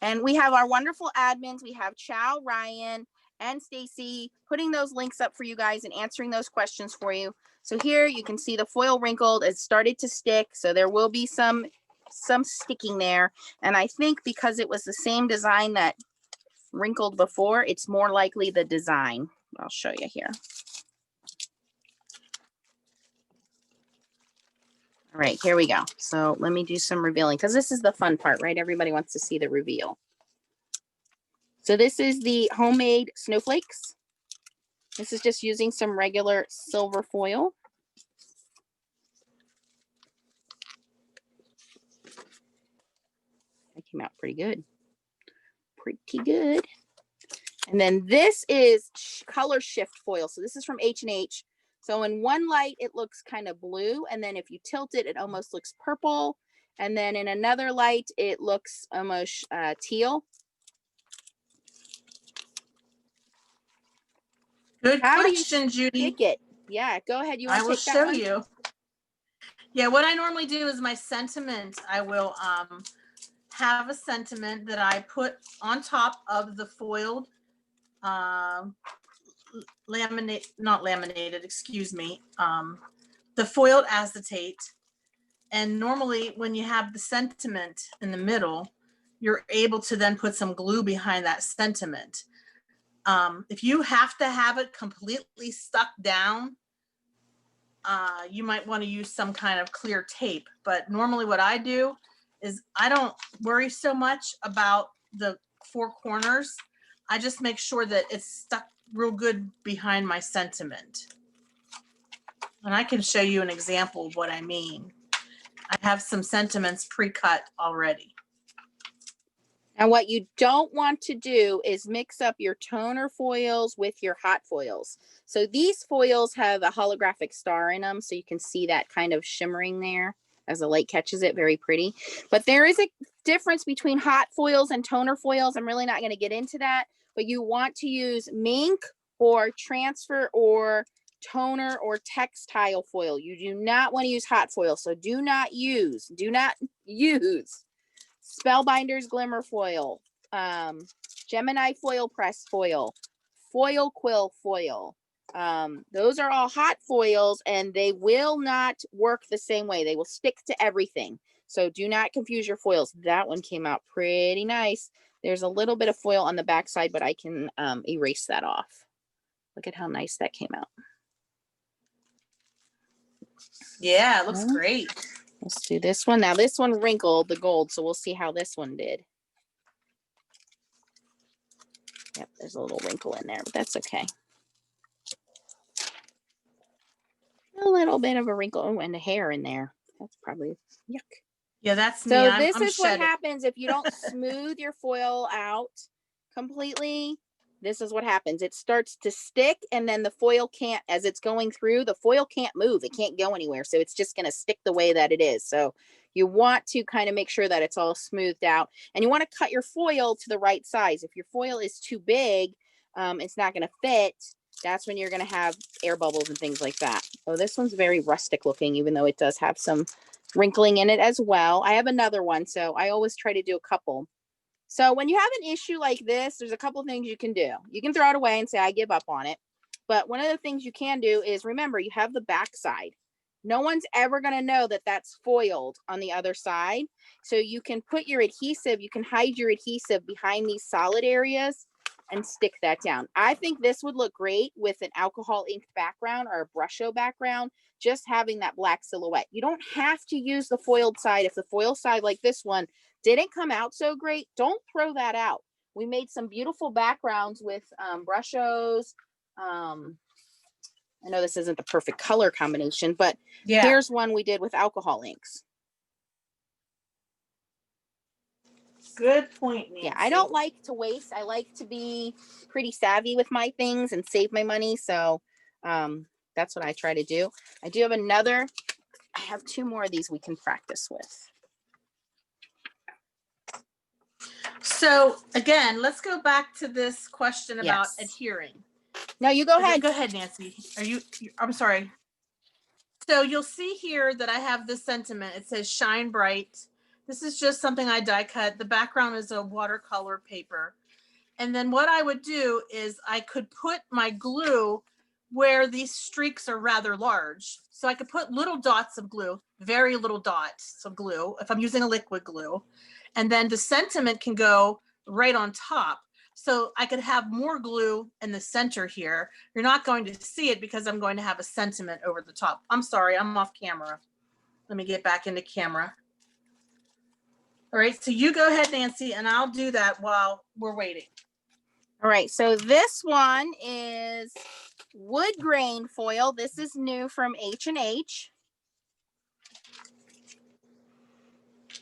And we have our wonderful admins. We have Chow, Ryan, and Stacy putting those links up for you guys and answering those questions for you. So here you can see the foil wrinkled. It started to stick. So there will be some sticking there. And I think because it was the same design that wrinkled before, it's more likely the design. I'll show you here. All right, here we go. So let me do some revealing because this is the fun part, right? Everybody wants to see the reveal. So this is the homemade snowflakes. This is just using some regular silver foil. That came out pretty good. Pretty good. And then this is color shift foil. So this is from H&H. So in one light, it looks kind of blue. And then if you tilt it, it almost looks purple. And then in another light, it looks almost teal. Good How question, do you Judy. pick it? Yeah, go ahead. You want I to will take that show one? you. Yeah, what I normally do is my sentiment. I will have a sentiment that I put on top of the foiled not laminated, excuse me, the foiled acetate. And normally when you have the sentiment in the middle, you're able to then put some glue behind that sentiment. If you have to have it completely stuck down, you might want to use some kind of clear tape. But normally what I do is I don't worry so much about the four corners. I just make sure that it's stuck real good behind my sentiment. And I can show you an example of what I mean. I have some sentiments pre-cut already. And what you don't want to do is mix up your toner foils with your hot foils. So these foils have a holographic star in them, so you can see that kind of shimmering there as the light catches it, very pretty. But there is a difference between hot foils and toner foils. I'm really not going to get into that, but you want to use minc or transfer or toner or textile foil. You do not want to use hot foil. So do not use Spellbinders Glimmer Foil, Gemini Foil Press Foil, Foil Quill Foil. Those are all hot foils and they will not work the same way. They will stick to everything. So do not confuse your foils. That one came out pretty nice. There's a little bit of foil on the back side, but I can erase that off. Look at how nice that came out. Yeah, it looks great. Let's do this one. Now this one wrinkled the gold, so we'll see how this one did. Yep, there's a little wrinkle in there, but that's okay. A little bit of a wrinkle. Oh, and a hair in there. That's probably yuck. Yeah, that's me. So I'm this is what shedding. happens if you don't smooth your foil out completely. This is what happens. It starts to stick and then the foil can't, as it's going through, the foil can't move. It can't go anywhere. So it's just going to stick the way that it is. So you want to kind of make sure that it's all smoothed out and you want to cut your foil to the right size. If your foil is too big, it's not going to fit. That's when you're going to have air bubbles and things like that. Oh, this one's very rustic looking, even though it does have some wrinkling in it as well. I have another one. So I always try to do a couple. So when you have an issue like this, there's a couple of things you can do. You can throw it away and say, I give up on it. But one of the things you can do is remember, you have the back side. No one's ever going to know that that's foiled on the other side. So you can put your adhesive, you can hide your adhesive behind these solid areas and stick that down. I think this would look great with an alcohol ink background or a brusho background, just having that black silhouette. You don't have to use the foiled side. If the foil side like this one didn't come out so great, don't throw that out. We made some beautiful backgrounds with brushos. I know this isn't the perfect color combination, but yeah, here's one we did with alcohol inks. Good point, Nancy. Yeah, I don't like to waste. I like to be pretty savvy with my things and save my money. So that's what I try to do. I do have another. I have two more of these we can practice with. So again, let's go back to this question about adhering. No, you go ahead. Go ahead, Nancy. I'm sorry. So you'll see here that I have this sentiment. It says shine bright. This is just something I die cut. The background is a watercolor paper. And then what I would do is I could put my glue where these streaks are rather large. So I could put little dots of glue, very little dots of glue, if I'm using a liquid glue. And then the sentiment can go right on top. So I could have more glue in the center here. You're not going to see it because I'm going to have a sentiment over the top. I'm sorry, I'm off camera. Let me get back into camera. All right, so you go ahead, Nancy, and I'll do that while we're waiting. All right, so this one is wood grain foil. This is new from H&H.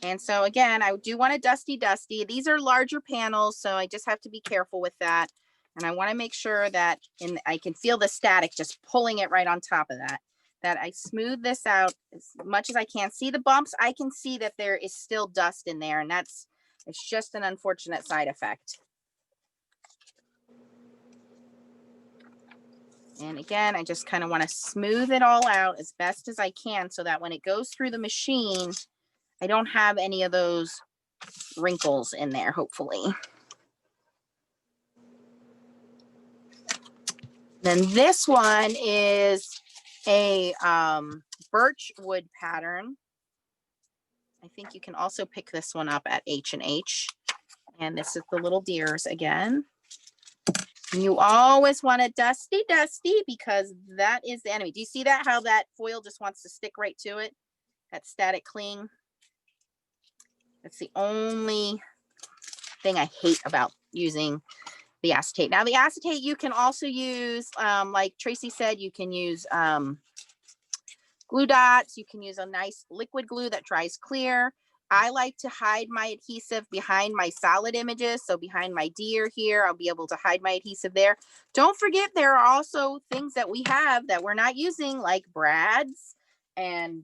And so again, I do want a dusty. These are larger panels, so I just have to be careful with that. And I want to make sure that I can feel the static just pulling it right on top of that I smooth this out as much as I can. See the bumps? I can see that there is still dust in there, and it's just an unfortunate side effect. And again, I just kind of want to smooth it all out as best as I can so that when it goes through the machine, I don't have any of those wrinkles in there, hopefully. Then this one is a birch wood pattern. I think you can also pick this one up at H&H. And this is the little deers again. You always want it dusty, dusty, because that is the enemy. Do you see that? How that foil just wants to stick right to it? That static cling. That's the only thing I hate about using the acetate. Now the acetate you can also use, like Tracy said, you can use glue dots. You can use a nice liquid glue that dries clear. I like to hide my adhesive behind my solid images. So behind my deer here, I'll be able to hide my adhesive there. Don't forget, there are also things that we have that we're not using, like brads and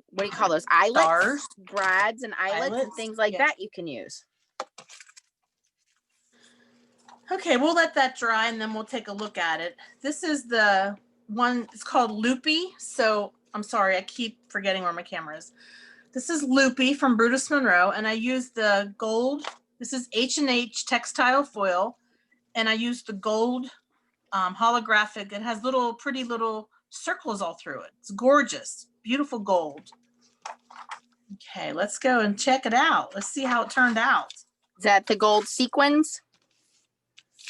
what do you call those? Eyelets, Stars. brads and eyelets and things like that you can use. Okay, we'll let that dry and then we'll take a look at it. This is the one, it's called Loopy. So I'm sorry, I keep forgetting where my camera is. This is Loopy from Brutus Monroe, and I used the gold. This is H&H textile foil, and I used the gold holographic. It has little pretty little circles all through it. It's gorgeous, beautiful gold. Okay, let's go and check it out. Let's see how it turned out. Is that the gold sequins?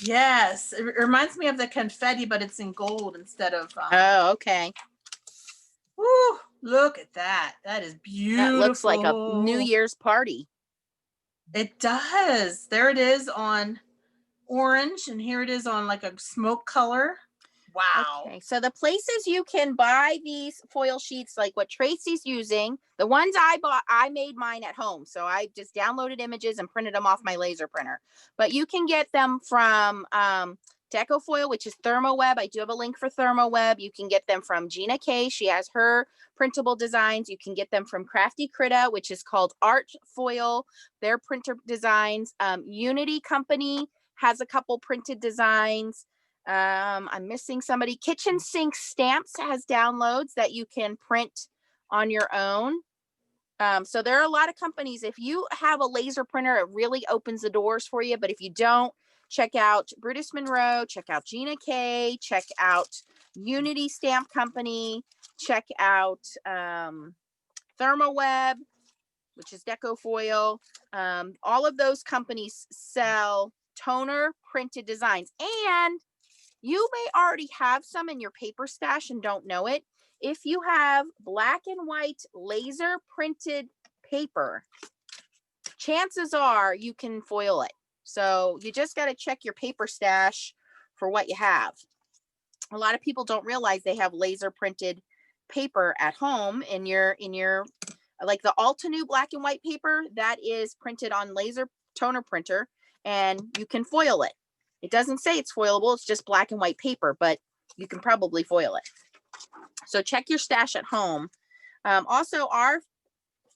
Yes, it reminds me of the confetti, but it's in gold instead of. Oh, okay. Woo, look at that. That is beautiful. That looks like a New Year's party. It does. There it is on orange, and here it is on like a smoke color. Wow. Okay, so the places you can buy these foil sheets, like what Tracy's using, the ones I bought, I made mine at home. So I just downloaded images and printed them off my laser printer. But you can get them from Deco Foil, which is ThermoWeb. I do have a link for ThermoWeb. You can get them from Gina K. She has her printable designs. You can get them from Crafty Critta, which is called Art Foil. Their printer designs. Unity Company has a couple printed designs. I'm missing somebody. Kitchen Sink Stamps has downloads that you can print on your own. So there are a lot of companies. If you have a laser printer, it really opens the doors for you. But if you don't, check out Brutus Monroe, check out Gina K, check out Unity Stamp Company, check out ThermoWeb, which is Deco Foil. All of those companies sell toner printed designs, and you may already have some in your paper stash and don't know it. If you have black and white laser printed paper, chances are you can foil it. So you just got to check your paper stash for what you have. A lot of people don't realize they have laser printed paper at home in your like the Altenew black and white paper that is printed on laser toner printer, and you can foil it. It doesn't say it's foilable. It's just black and white paper, but you can probably foil it. So check your stash at home. Also, our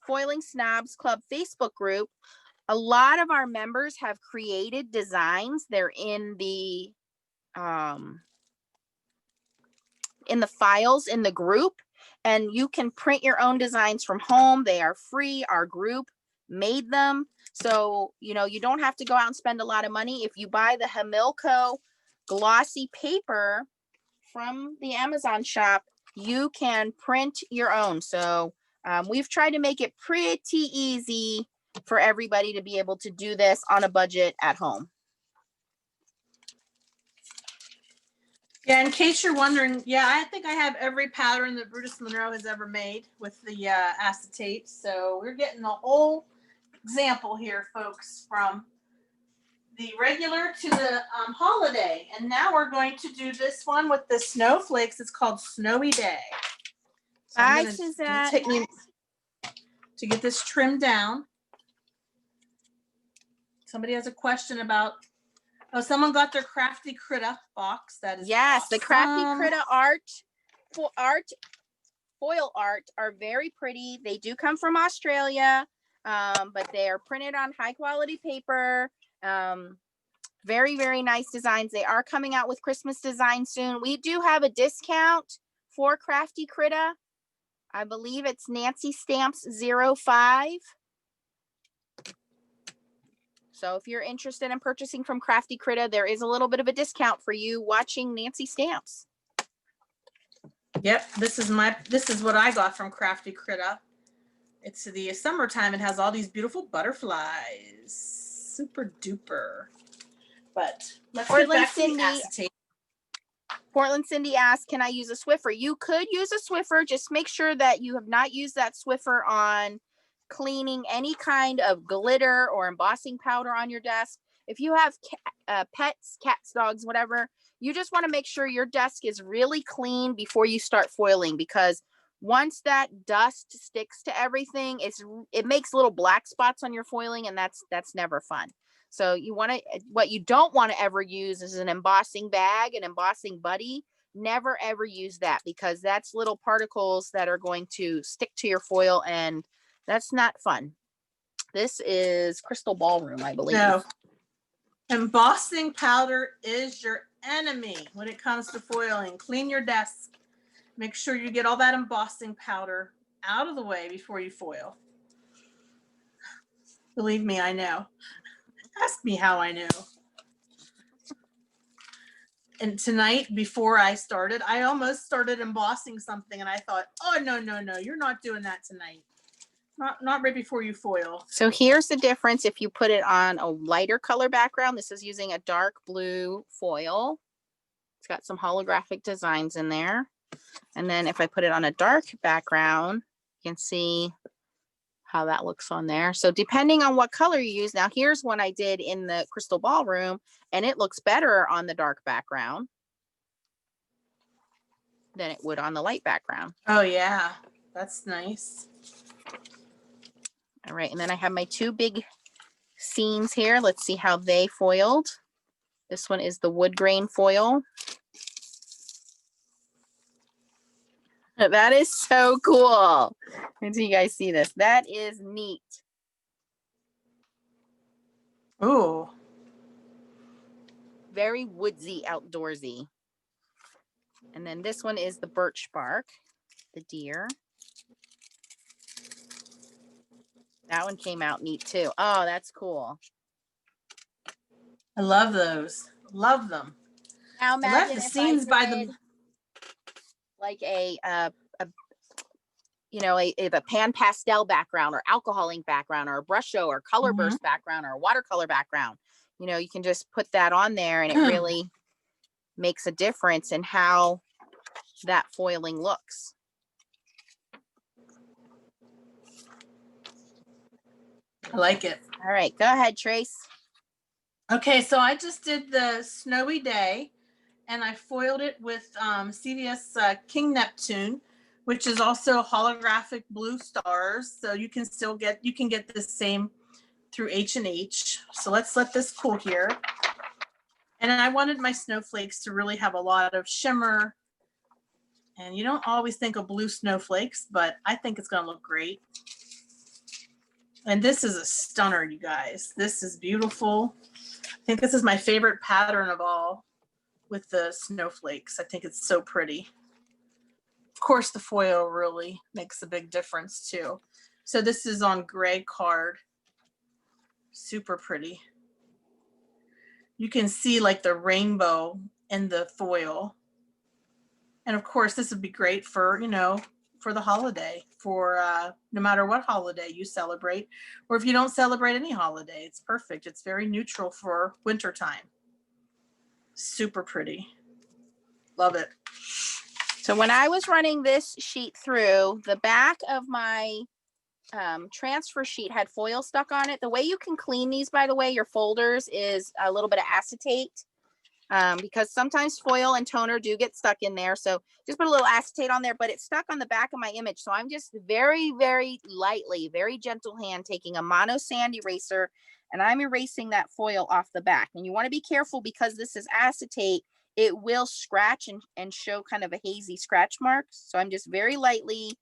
Foiling Snobs Club Facebook group, a lot of our members have created designs. They're in the files in the group, and you can print your own designs from home. They are free. Our group made them. So, you know, you don't have to go out and spend a lot of money. If you buy the Hamilco glossy paper from the Amazon shop, you can print your own. So we've tried to make it pretty easy for everybody to be able to do this on a budget at home. Yeah, in case you're wondering, yeah, I think I have every pattern that Brutus Monroe has ever made with the acetate. So we're getting the whole example here, folks, from the regular to the holiday. And now we're going to do this one with the snowflakes. It's called Snowy Day. So Bye, Suzette. take me to get this trimmed down. Somebody has a question about, oh, someone got their Crafty Critta box. That is yes, awesome. The Crafty Critta foil art are very pretty. They do come from Australia, but they are printed on high quality paper. Very, very nice designs. They are coming out with Christmas designs soon. We do have a discount for Crafty Critta. I believe it's NANCYSTAMPS 05. So if you're interested in purchasing from Crafty Critta, there is a little bit of a discount for you watching Nancy Stamps. Yep, this is what I got from Crafty Critta. It's the summertime. It has all these beautiful butterflies. Super duper. But let's get Portland back to the Cindy. acetate. Portland Cindy asked, can I use a Swiffer? You could use a Swiffer. Just make sure that you have not used that Swiffer on cleaning any kind of glitter or embossing powder on your desk. If you have pets, cats, dogs, whatever, you just want to make sure your desk is really clean before you start foiling, because once that dust sticks to everything, it makes little black spots on your foiling, and that's never fun. So you want to, what you don't want to ever use is an embossing bag, an embossing buddy. Never ever use that, because that's little particles that are going to stick to your foil, and that's not fun. This is Crystal Ballroom, I believe. No. Embossing powder is your enemy when it comes to foiling. Clean your desk. Make sure you get all that embossing powder out of the way before you foil. Believe me, I know. Ask me how I know. And tonight, before I started, I almost started embossing something, and I thought, oh, no, you're not doing that tonight. Not right before you foil. So here's the difference if you put it on a lighter color background. This is using a dark blue foil. It's got some holographic designs in there. And then if I put it on a dark background, you can see how that looks on there. So depending on what color you use, now here's one I did in the Crystal Ballroom, and it looks better on the dark background than it would on the light background. Oh yeah, that's nice. All right, and then I have my two big scenes here. Let's see how they foiled. This one is the wood grain foil. That is so cool. Until you guys see this. That is neat. Ooh. Very woodsy, outdoorsy. And then this one is the birch bark, the deer. That one came out neat too. Oh, that's cool. I love those. Love them. Now I love imagine the if scenes I by did them. like a pan pastel background, or alcohol ink background, or a brush show, or color burst background, or a watercolor background. You know, you can just put that on there, and it really makes a difference in how that foiling looks. I like it. All right, go ahead, Trace. Okay, so I just did the Snowy Day, and I foiled it with CVS King Neptune, which is also holographic blue stars. So you can get the same through H&H. So let's let this cool here. And I wanted my snowflakes to really have a lot of shimmer. And you don't always think of blue snowflakes, but I think it's going to look great. And this is a stunner, you guys. This is beautiful. I think this is my favorite pattern of all with the snowflakes. I think it's so pretty. Of course, the foil really makes a big difference too. So this is on gray card. Super pretty. You can see like the rainbow in the foil. And of course, this would be great for, you know, for the holiday, for no matter what holiday you celebrate, or if you don't celebrate any holiday, it's perfect. It's very neutral for wintertime. Super pretty. Love it. So when I was running this sheet through, the back of my transfer sheet had foil stuck on it. The way you can clean these, by the way, your folders, is a little bit of acetate. Because sometimes foil and toner do get stuck in there. So just put a little acetate on there, but it's stuck on the back of my image. So I'm just very, very lightly, very gentle hand taking a mono sand eraser, and I'm erasing that foil off the back. And you want to be careful, because this is acetate. It will scratch and show kind of a hazy scratch mark. So I'm just very lightly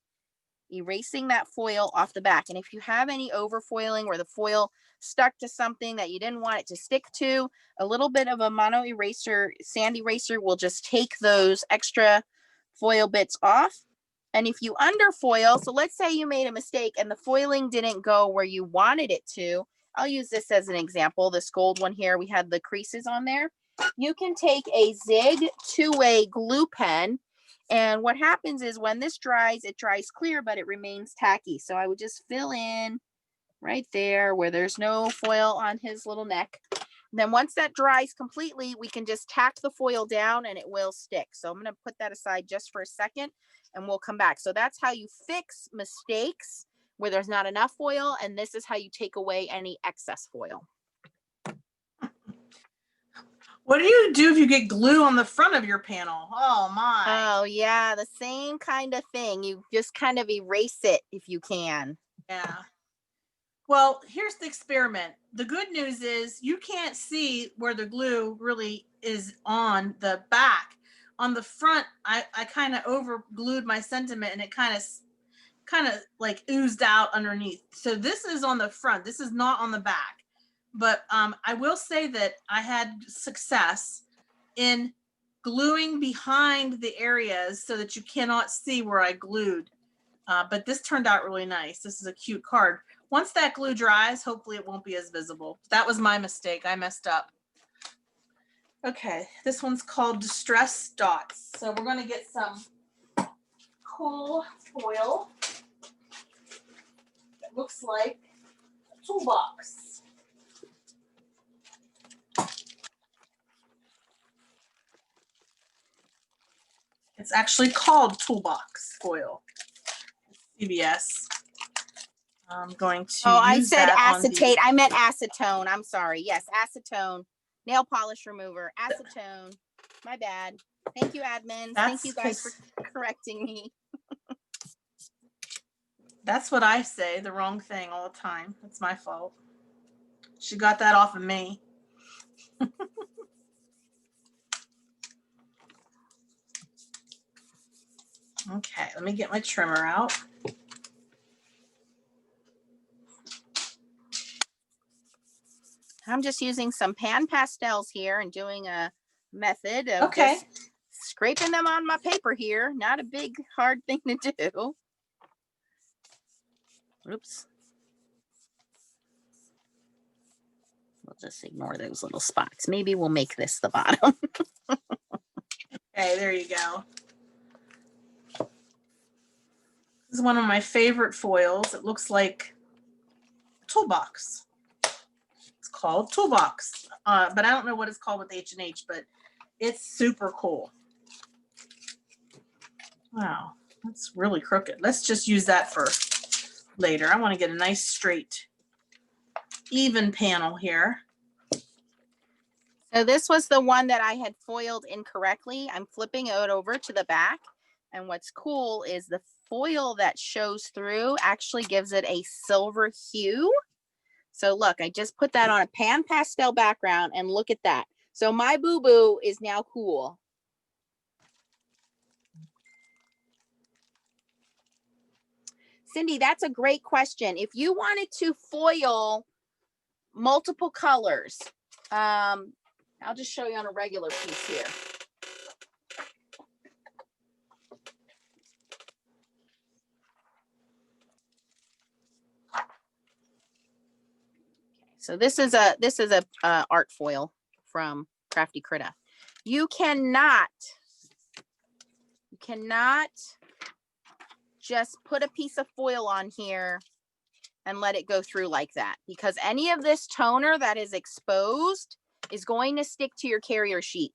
erasing that foil off the back. And if you have any overfoiling where the foil stuck to something that you didn't want it to stick to, a little bit of a mono eraser, sand eraser, will just take those extra foil bits off. And if you underfoil, so let's say you made a mistake and the foiling didn't go where you wanted it to, I'll use this as an example. This gold one here, we had the creases on there. You can take a Zig two-way glue pen And what happens is when this dries, it dries clear, but it remains tacky. So I would just fill in right there where there's no foil on his little neck. And then once that dries completely, we can just tack the foil down and it will stick. So I'm going to put that aside just for a second and we'll come back. So that's how you fix mistakes where there's not enough foil. And this is how you take away any excess foil. What do you do if you get glue on the front of your panel? Oh my. Oh yeah, the same kind of thing. You just kind of erase it if you can. Yeah. Well, here's the experiment. The good news is you can't see where the glue really is on the back. On the front, I kind of over glued my sentiment and it kind of like oozed out underneath. So this is on the front. This is not on the back. But I will say that I had success in gluing behind the areas so that you cannot see where I glued. But this turned out really nice. This is a cute card. Once that glue dries, hopefully it won't be as visible. That was my mistake. I messed up. Okay, this one's called Distress Dots. So we're going to get some cool foil. It looks like a toolbox. It's actually called Toolbox Foil. CVS. I'm going to I said that acetate. I meant acetone. I'm sorry. Yes, acetone. Nail polish remover. Acetone. My bad. Thank you, admins. Thank you guys for correcting me. That's what I say, the wrong thing all the time. That's my fault. She got that off of me. Okay, let me get my trimmer out. I'm just using some pan pastels here and doing a method of just scraping them on my paper here. Not a big, hard thing to do. Oops. We'll just ignore those little spots. Maybe we'll make this the bottom. Okay, there you go. This is one of my favorite foils. It looks like a toolbox. It's called Toolbox, but I don't know what it's called with H&H, but it's super cool. Wow, that's really crooked. Let's just use that for later. I want to get a nice straight, even panel here. So this was the one that I had foiled incorrectly. I'm flipping it over to the back. And what's cool is the foil that shows through actually gives it a silver hue. So look, I just put that on a pan pastel background and look at that. So my boo-boo is now cool. Cindy, that's a great question. If you wanted to foil multiple colors, I'll just show you on a regular piece here. So this is a art foil from Crafty Critta. You cannot just put a piece of foil on here and let it go through like that, because any of this toner that is exposed is going to stick to your carrier sheet.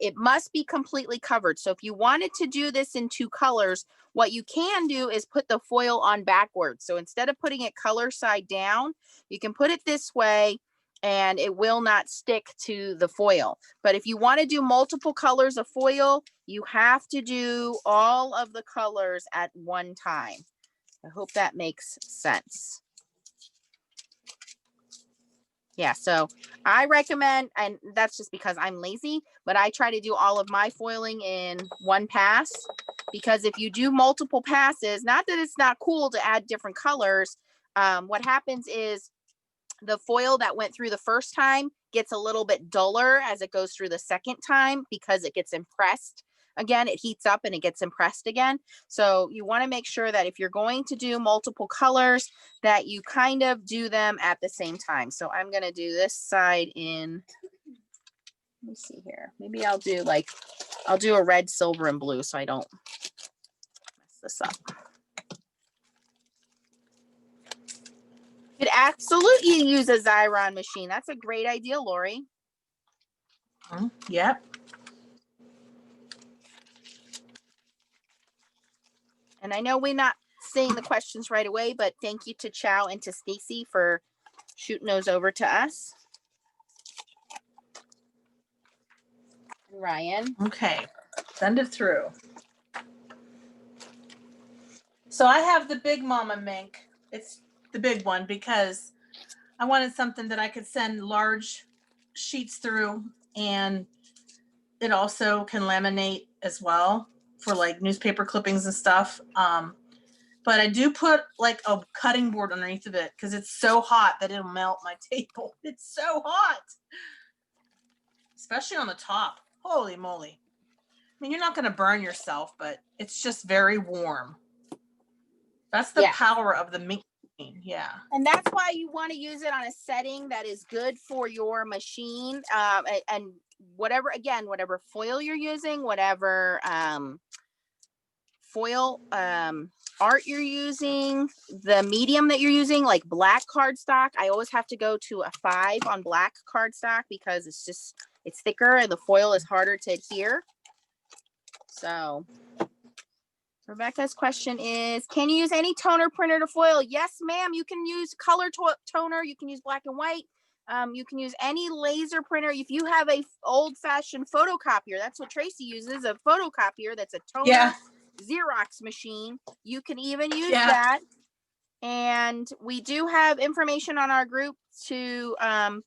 It must be completely covered. So if you wanted to do this in 2 colors, what you can do is put the foil on backwards. So instead of putting it color side down, you can put it this way and it will not stick to the foil. But if you want to do multiple colors of foil, you have to do all of the colors at one time. I hope that makes sense. Yeah, so I recommend, and that's just because I'm lazy, but I try to do all of my foiling in one pass, because if you do multiple passes, not that it's not cool to add different colors, what happens is the foil that went through the first time gets a little bit duller as it goes through the second time because it gets impressed. Again, it heats up and it gets impressed again. So you want to make sure that if you're going to do multiple colors, that you kind of do them at the same time. So I'm going to do this side in me see here. Maybe I'll do like, I'll do a red, silver, and blue so I don't mess this up. You could absolutely use a Xyron machine. That's a great idea, Lori. Yep. And I know we're not saying the questions right away, but thank you to Chow and to Stacy for shooting those over to us. Ryan. Okay, send it through. So I have the Big Mama Minc. It's the big one because I wanted something that I could send large sheets through, and it also can laminate as well for like newspaper clippings and stuff. But I do put like a cutting board underneath of it because it's so hot that it'll melt my table. It's so hot, especially on the top. Holy moly. I mean, you're not going to burn yourself, but it's just very warm. That's the power of the minc machine. Yeah. And that's why you want to use it on a setting that is good for your machine. And whatever, again, whatever foil you're using, whatever foil art you're using, the medium that you're using, like black cardstock, I always have to go to a 5 on black cardstock because it's thicker and the foil is harder to adhere. So Rebecca's question is, can you use any toner printer to foil? Yes, ma'am. You can use color toner. You can use black and white. You can use any laser printer. If you have a old-fashioned photocopier, that's what Tracy uses, a photocopier that's a toner Xerox machine. You can even use that. And we do have information on our group to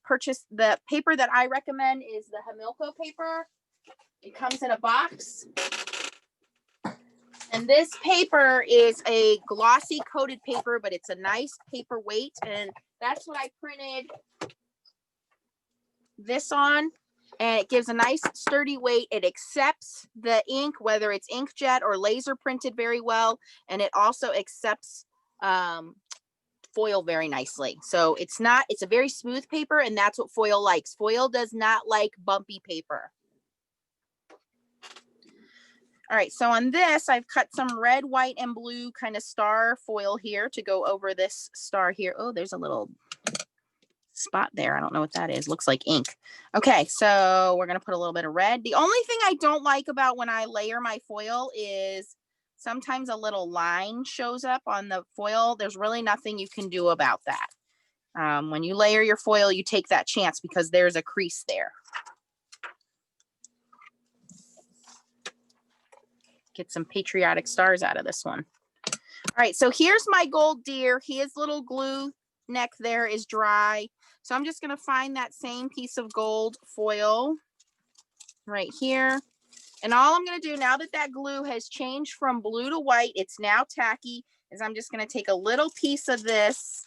purchase. The paper that I recommend is the Hamilco paper. It comes in a box. And this paper is a glossy coated paper, but it's a nice paper weight. And that's what I printed this on. And it gives a nice sturdy weight. It accepts the ink, whether it's inkjet or laser printed very well. And it also accepts foil very nicely. So it's a very smooth paper, and that's what foil likes. Foil does not like bumpy paper. All right, so on this, I've cut some red, white, and blue kind of star foil here to go over this star here. Oh, there's a little spot there. I don't know what that is. Looks like ink. Okay, so we're going to put a little bit of red. The only thing I don't like about when I layer my foil is sometimes a little line shows up on the foil. There's really nothing you can do about that. When you layer your foil, you take that chance because there's a crease there. Get some patriotic stars out of this one. All right, so here's my gold deer. His little glue neck there is dry. So I'm just going to find that same piece of gold foil right here. And all I'm going to do now that that glue has changed from blue to white, it's now tacky, is I'm just going to take a little piece of this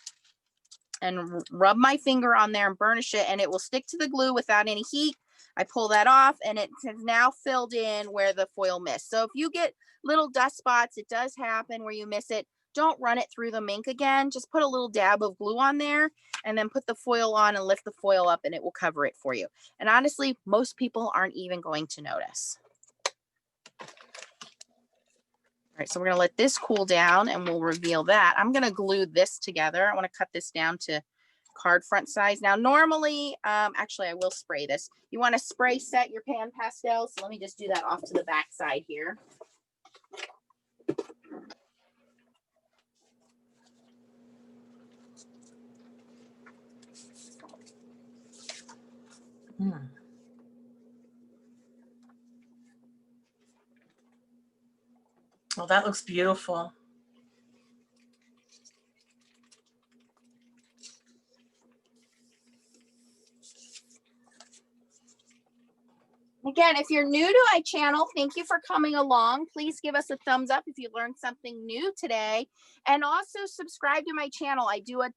and rub my finger on there and burnish it, and it will stick to the glue without any heat. I pull that off, and it has now filled in where the foil missed. So if you get little dust spots, it does happen where you miss it. Don't run it through the minc again. Just put a little dab of glue on there and then put the foil on and lift the foil up, and it will cover it for you. And honestly, most people aren't even going to notice. All right, so we're going to let this cool down and we'll reveal that. I'm going to glue this together. I want to cut this down to card front size. Now, normally, actually, I will spray this. You want to spray set your pan pastel. So let me just do that off to the back side here. Well, that looks beautiful. Again, if you're new to my channel, thank you for coming along. Please give us a thumbs up if you learned something new today. And also subscribe to my channel. I do a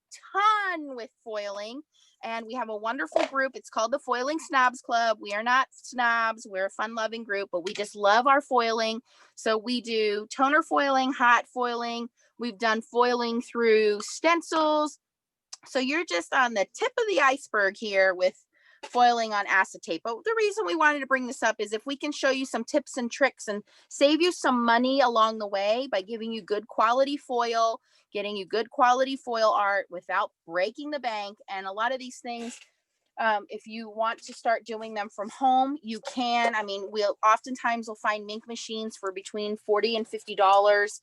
ton with foiling, and we have a wonderful group. It's called the Foiling Snobs Club. We are not snobs. We're a fun-loving group, but we just love our foiling. So we do toner foiling, hot foiling. We've done foiling through stencils. So you're just on the tip of the iceberg here with foiling on acetate. But the reason we wanted to bring this up is if we can show you some tips and tricks and save you some money along the way by giving you good quality foil, getting you good quality foil art without breaking the bank. And a lot of these things, if you want to start doing them from home, you can. I mean, we'll oftentimes find mink machines for between $40 and $50.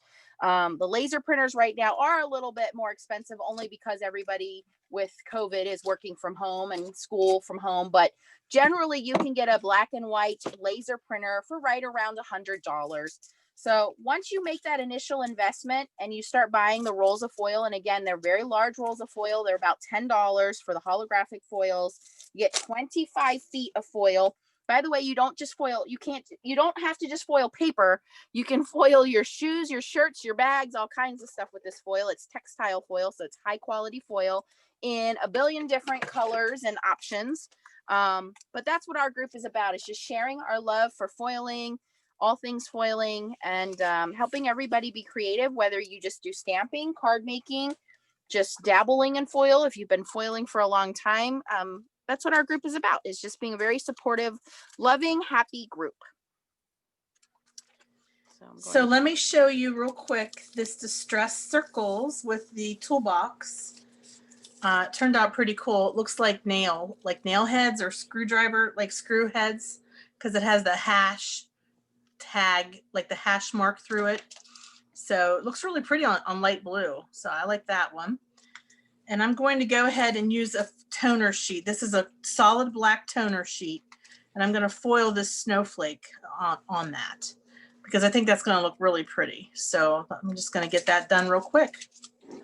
The laser printers right now are a little bit more expensive only because everybody with COVID is working from home and school from home. But generally, you can get a black and white laser printer for right around $100. So once you make that initial investment and you start buying the rolls of foil, and again, they're very large rolls of foil. They're about $10 for the holographic foils. You get 25 feet of foil. By the way, you don't just foil, you don't have to just foil paper. You can foil your shoes, your shirts, your bags, all kinds of stuff with this foil. It's textile foil, so it's high quality foil in a billion different colors and options. But that's what our group is about. It's just sharing our love for foiling, all things foiling, and helping everybody be creative, whether you just do stamping, card making, just dabbling in foil. If you've been foiling for a long time, that's what our group is about, is just being a very supportive, loving, happy group. So let me show you real quick this distressed circles with the toolbox. It turned out pretty cool. It looks like nail heads or screwdriver, like screw heads, because it has the hash tag, like the hash mark through it. So it looks really pretty on light blue. So I like that one. And I'm going to go ahead and use a toner sheet. This is a solid black toner sheet. And I'm going to foil this snowflake on that because I think that's going to look really pretty. So I'm just going to get that done real quick. All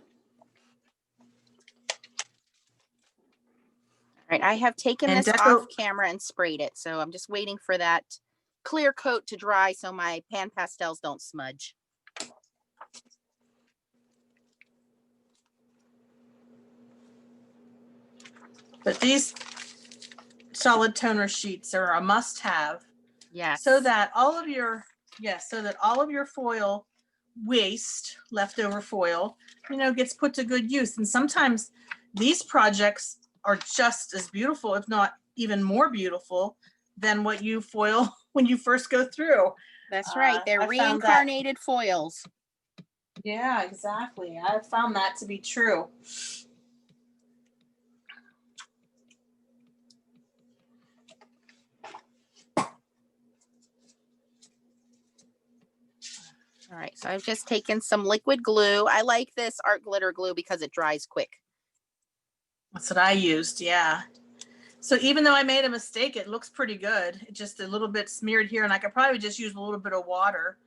right, I have taken this off camera and sprayed it. So I'm just waiting for that clear coat to dry so my pan pastels don't smudge. But these solid toner sheets are a must-have. Yes. So that all of your foil waste, leftover foil, gets put to good use. And sometimes these projects are just as beautiful, if not even more beautiful, than what you foil when you first go through. That's right. They're reincarnated foils. Yeah, exactly. I've found that to be true. All right, so I've just taken some liquid glue. I like this art glitter glue because it dries quick. That's what I used, yeah. So even though I made a mistake, it looks pretty good. It's just a little bit smeared here, and I could probably just use a little bit of water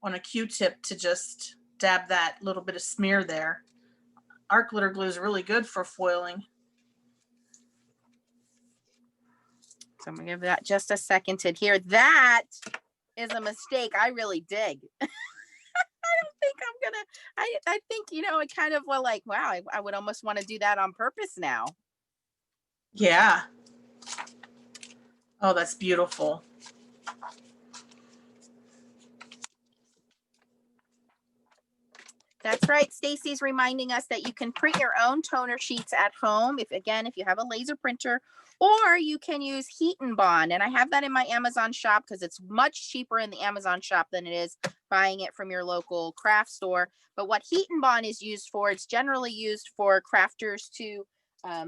on a Q-tip to just dab that little bit of smear there. Art glitter glue is really good for foiling. So I'm gonna give that just a second to adhere. That is a mistake I really dig. I don't think I'm gonna, I think, it kind of like, wow, I would almost want to do that on purpose now. Yeah. Oh, that's beautiful. That's right. Stacy's reminding us that you can print your own toner sheets at home. If you have a laser printer, or you can use heat and bond. And I have that in my Amazon shop because it's much cheaper in the Amazon shop than it is buying it from your local craft store. But what heat and bond is used for, it's generally used for crafters to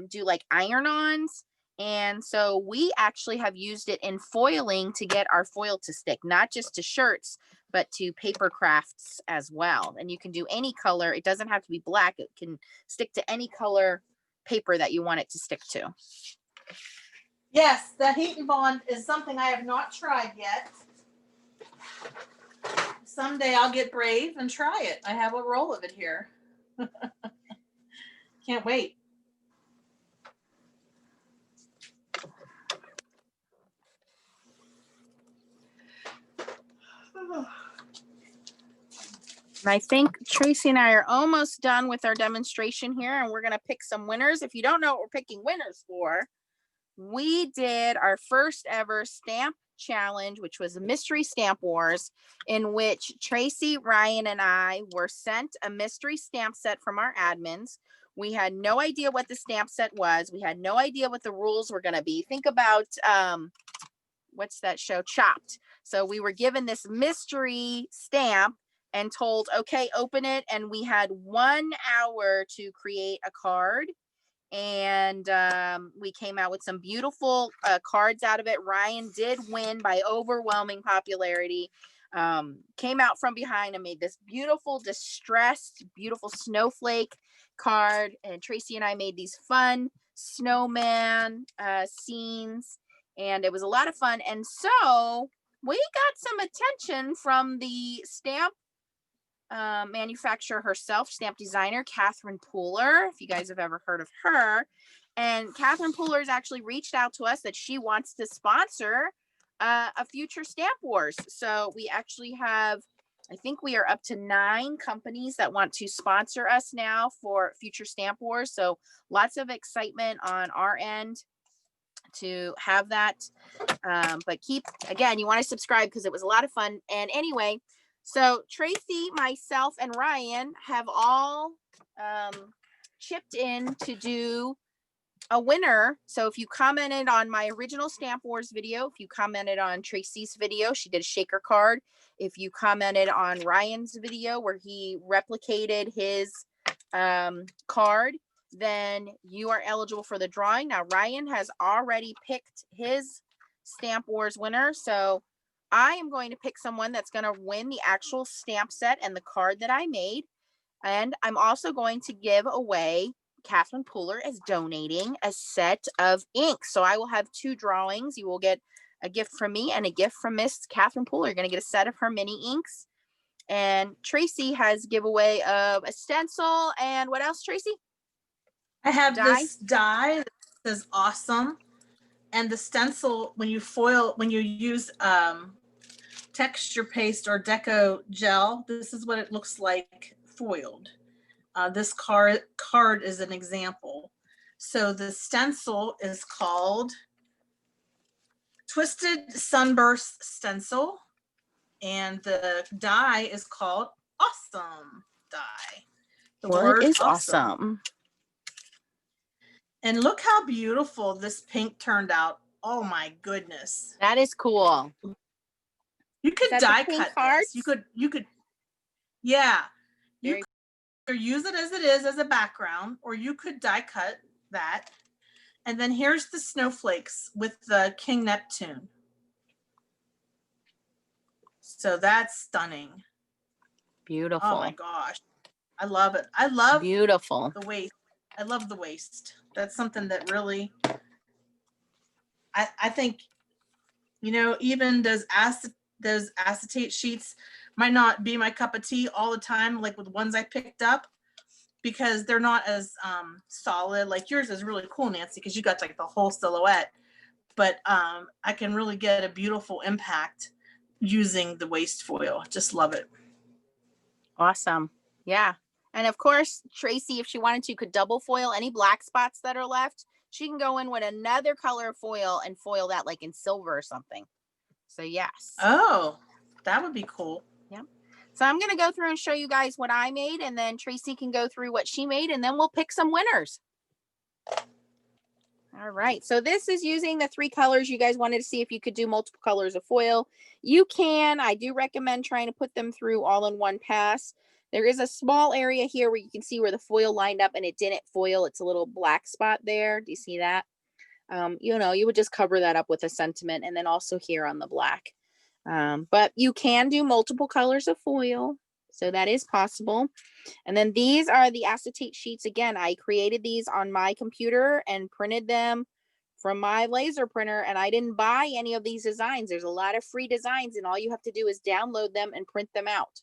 do like iron-ons. And so we actually have used it in foiling to get our foil to stick, not just to shirts, but to paper crafts as well. And you can do any color. It doesn't have to be black. It can stick to any color paper that you want it to stick to. Yes, the heat and bond is something I have not tried yet. Someday I'll get brave and try it. I have a roll of it here. Can't wait. And I think Tracy and I are almost done with our demonstration here, and we're going to pick some winners. If you don't know what we're picking winners for, we did our first ever stamp challenge, which was a mystery stamp wars, in which Tracy, Ryan, and I were sent a mystery stamp set from our admins. We had no idea what the stamp set was. We had no idea what the rules were going to be. Think about, what's that show? Chopped. So we were given this mystery stamp and told, okay, open it. And we had 1 hour to create a card. And we came out with some beautiful cards out of it. Ryan did win by overwhelming popularity. Came out from behind and made this beautiful distressed, beautiful snowflake card. And Tracy and I made these fun snowman scenes, and it was a lot of fun. And so we got some attention from the stamp manufacturer herself, stamp designer Catherine Pooler, if you guys have ever heard of her. And Catherine Pooler has actually reached out to us that she wants to sponsor a future Stamp Wars. So we actually have, I think we are up to 9 companies that want to sponsor us now for future Stamp Wars. So lots of excitement on our end to have that. But again, you want to subscribe because it was a lot of fun. And anyway, so Tracy, myself, and Ryan have all chipped in to do a winner. So if you commented on my original Stamp Wars video, if you commented on Tracy's video, she did a shaker card. If you commented on Ryan's video where he replicated his card, then you are eligible for the drawing. Now, Ryan has already picked his Stamp Wars winner. So I am going to pick someone that's going to win the actual stamp set and the card that I made. And I'm also going to give away, Catherine Pooler is donating a set of ink. So I will have 2 drawings. You will get a gift from me and a gift from Miss Catherine Pooler. You're going to get a set of her mini inks. And Tracy has giveaway of a stencil. And what else, Tracy? I have this die that says awesome. And the stencil, when you use texture paste or deco gel, this is what it looks like foiled. This card is an example. So the stencil is called Twisted Sunburst Stencil, and the die is called Awesome Die. The word is awesome. And look how beautiful this pink turned out. Oh my goodness. That is cool. You could die cut this. You could, yeah. You could either use it as it is as a background, or you could die cut that. And then here's the snowflakes with the King Neptune. So that's stunning. Beautiful. Oh my gosh. I love it. I love beautiful the waist. I love the waist. That's something that really, I think, even those acetate sheets might not be my cup of tea all the time, like with ones I picked up, because they're not as solid. Like yours is really cool, Nancy, because you got like the whole silhouette, but I can really get a beautiful impact using the waist foil. Just love it. Awesome. Yeah. And of course, Tracy, if she wanted to, could double foil any black spots that are left. She can go in with another color of foil and foil that like in silver or something. So yes. Oh, that would be cool. Yep. So I'm going to go through and show you guys what I made, and then Tracy can go through what she made, and then we'll pick some winners. All right. So this is using the 3 colors. You guys wanted to see if you could do multiple colors of foil. You can. I do recommend trying to put them through all in one pass. There is a small area here where you can see where the foil lined up and it didn't foil. It's a little black spot there. Do you see that? You would just cover that up with a sentiment, and then also here on the black. But you can do multiple colors of foil. So that is possible. And then these are the acetate sheets. Again, I created these on my computer and printed them from my laser printer, and I didn't buy any of these designs. There's a lot of free designs, and all you have to do is download them and print them out.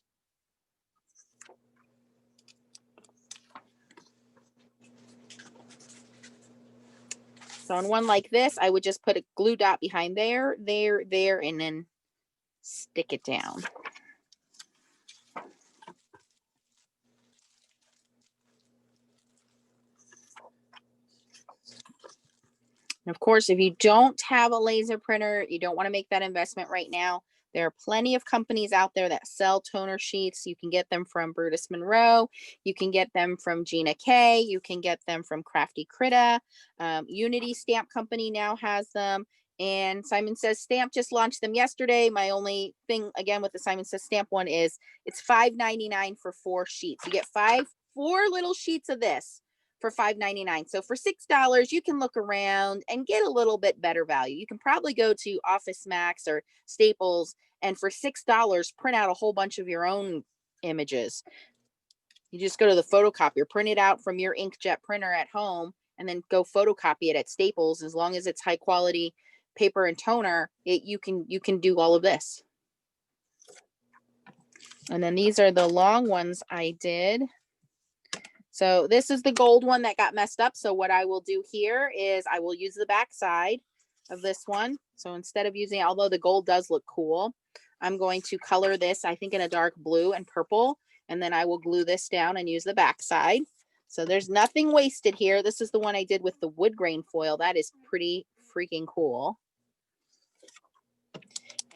So on one like this, I would just put a glue dot behind there, and then stick it down. And of course, if you don't have a laser printer, you don't want to make that investment right now, There are plenty of companies out there that sell toner sheets. You can get them from Brutus Monroe. You can get them from Gina K. You can get them from Crafty Critta. Unity Stamp Company now has them. And Simon Says Stamp just launched them yesterday. My only thing, again, with the Simon Says Stamp one is it's $5.99 for 4 sheets. You get 4 little sheets of this for $5.99. So for $6, you can look around and get a little bit better value. You can probably go to Office Max or Staples and for $6 print out a whole bunch of your own images. You just go to the photocopier, print it out from your inkjet printer at home, and then go photocopy it at Staples. As long as it's high quality paper and toner, you can do all of this. And then these are the long ones I did. So this is the gold one that got messed up. So what I will do here is I will use the back side of this one. So instead of using, although the gold does look cool, I'm going to color this, I think, in a dark blue and purple. And then I will glue this down and use the back side. So there's nothing wasted here. This is the one I did with the wood grain foil. That is pretty freaking cool.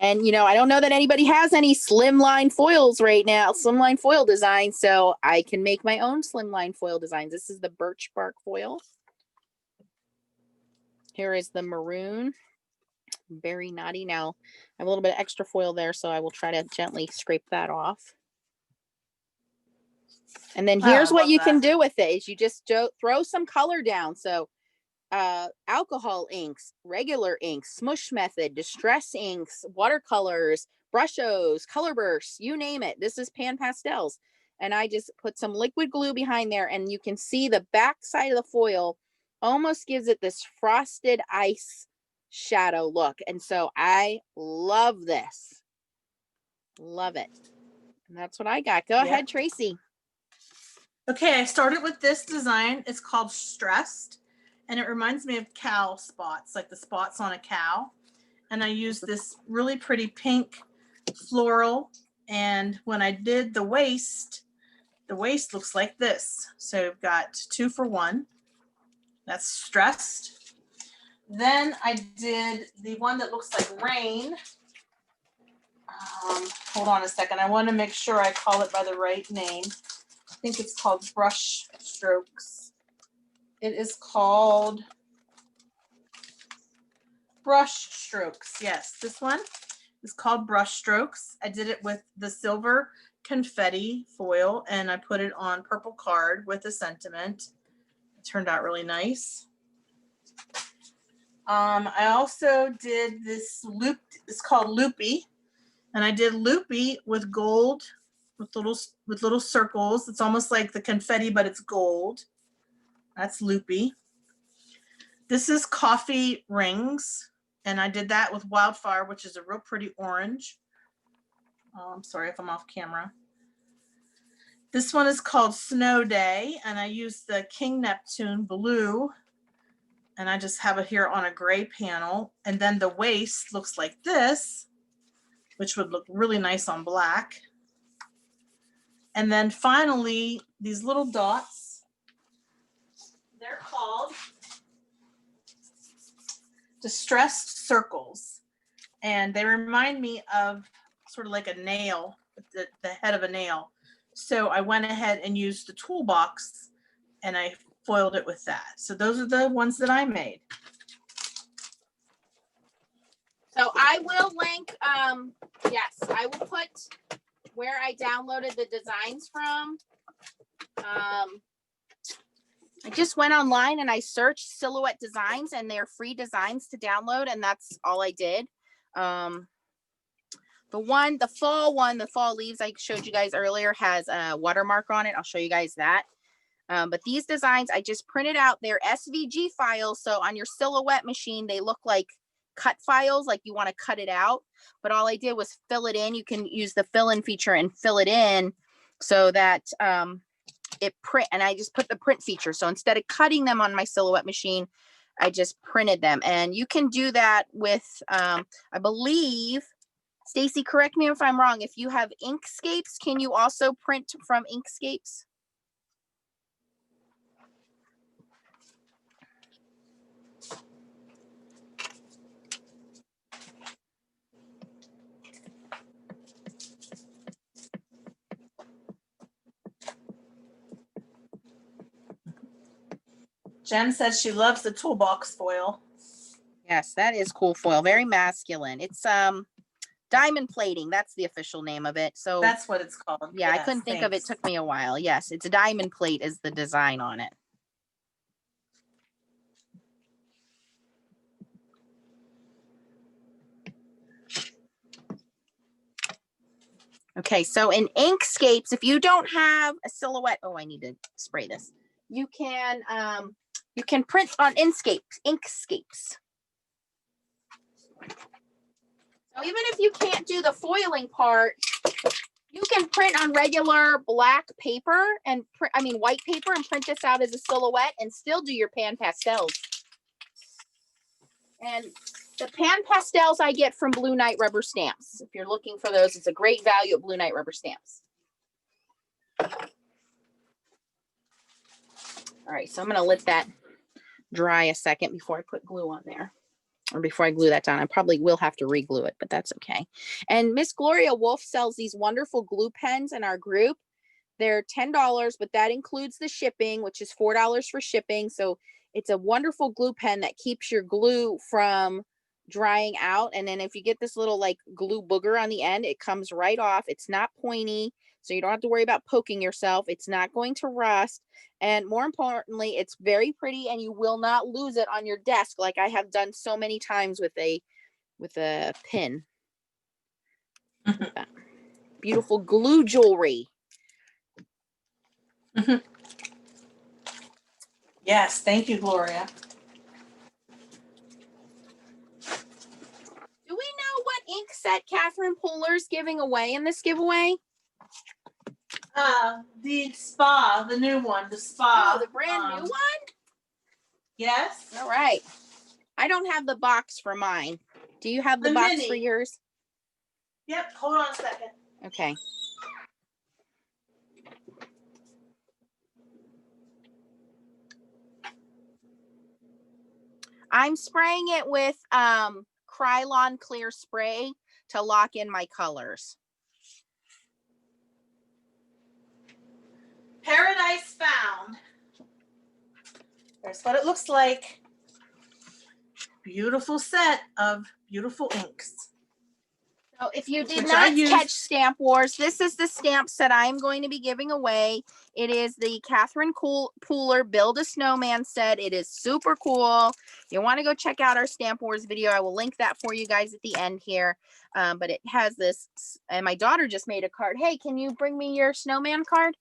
And, you know, I don't know that anybody has any slimline foils right now, slimline foil designs, so I can make my own slimline foil designs. This is the birch bark foil. Here is the maroon. Very naughty. Now, I have a little bit of extra foil there, so I will try to gently scrape that off. And then here's what you can do with it, is you just throw some color down. So alcohol inks, regular inks, smush method, distress inks, watercolors, brushos, color bursts, you name it. This is pan pastels. And I just put some liquid glue behind there, and you can see the back side of the foil almost gives it this frosted ice shadow look. And so I love this. Love it. And that's what I got. Go ahead, Tracy. Okay, I started with this design. It's called Stressed. And it reminds me of cow spots, like the spots on a cow. And I used this really pretty pink floral. And when I did the waist looks like this. So I've got 2 for 1. That's Stressed. Then I did the one that looks like rain. Hold on a second. I want to make sure I call it by the right name. I think it's called Brush Strokes. It is called Brush Strokes. Yes, this one is called Brush Strokes. I did it with the silver confetti foil, and I put it on purple card with a sentiment. It turned out really nice. I also did this loop. It's called Loopy, and I did Loopy with gold, with little circles. It's almost like the confetti, but it's gold. That's Loopy. This is Coffee Rings, and I did that with Wildfire, which is a real pretty orange. I'm sorry if I'm off camera. This one is called Snow Day, and I used the King Neptune blue, and I just have it here on a gray panel. And then the waist looks like this, which would look really nice on black. And then finally, these little dots, they're called Distressed Circles, and they remind me of sort of like a nail, the head of a nail. So I went ahead and used the toolbox, and I foiled it with that. So those are the ones that I made. So I will link, yes, I will put where I downloaded the designs from. I just went online and I searched silhouette designs, and they're free designs to download, and that's all I did. The fall leaves I showed you guys earlier has a watermark on it. I'll show you guys that. But these designs, I just printed out their SVG files. So on your silhouette machine, they look like cut files, like you want to cut it out. But all I did was fill it in. You can use the fill in feature and fill it in so that it print, and I just put the print feature. So instead of cutting them on my silhouette machine, I just printed them. And you can do that with, I believe, Stacy, correct me if I'm wrong, if you have Inkscapes, can you also print from Inkscapes? Jen says she loves the toolbox foil. Yes, that is cool foil. Very masculine. It's diamond plating. That's the official name of it. So That's what it's called. yeah, I Yes, couldn't think of it. thanks. Took me a while. Yes, it's a diamond plate is the design on it. Okay, so in Inkscapes, if you don't have a silhouette, oh, I need to spray this. You can print on Inkscapes. So even if you can't do the foiling part, you can print on regular black paper and white paper and print this out as a silhouette and still do your pan pastels. And the pan pastels I get from Blue Knight Rubber Stamps. If you're looking for those, it's a great value at Blue Knight Rubber Stamps. All right, so I'm going to let that dry a second before I put glue on there. Or before I glue that down. I probably will have to re-glue it, but that's okay. And Miss Gloria Wolf sells these wonderful glue pens in our group. They're $10, but that includes the shipping, which is $4 for shipping. So it's a wonderful glue pen that keeps your glue from drying out. And then if you get this little like glue booger on the end, it comes right off. It's not pointy, so you don't have to worry about poking yourself. It's not going to rust. And more importantly, it's very pretty and you will not lose it on your desk like I have done so many times with a pin. Beautiful glue jewelry. Yes, thank you, Gloria. Do we know what ink set Catherine Puller's giving away in this giveaway? The spa, the new one, the spa. Oh, the brand new one? Yes. All right. I don't have the box for mine. Do you have the box mini. for yours? Yep, hold on a second. Okay. I'm spraying it with Krylon clear spray to lock in my colors. Paradise Found. There's what it looks like. Beautiful set of beautiful inks. So if you did Which not I used- catch Stamp Wars, this is the stamps that I'm going to be giving away. It is the Catherine Pooler Build a Snowman set. It is super cool. You want to go check out our Stamp Wars video. I will link that for you guys at the end here. But it has this, and my daughter just made a card. Hey, can you bring me your snowman card?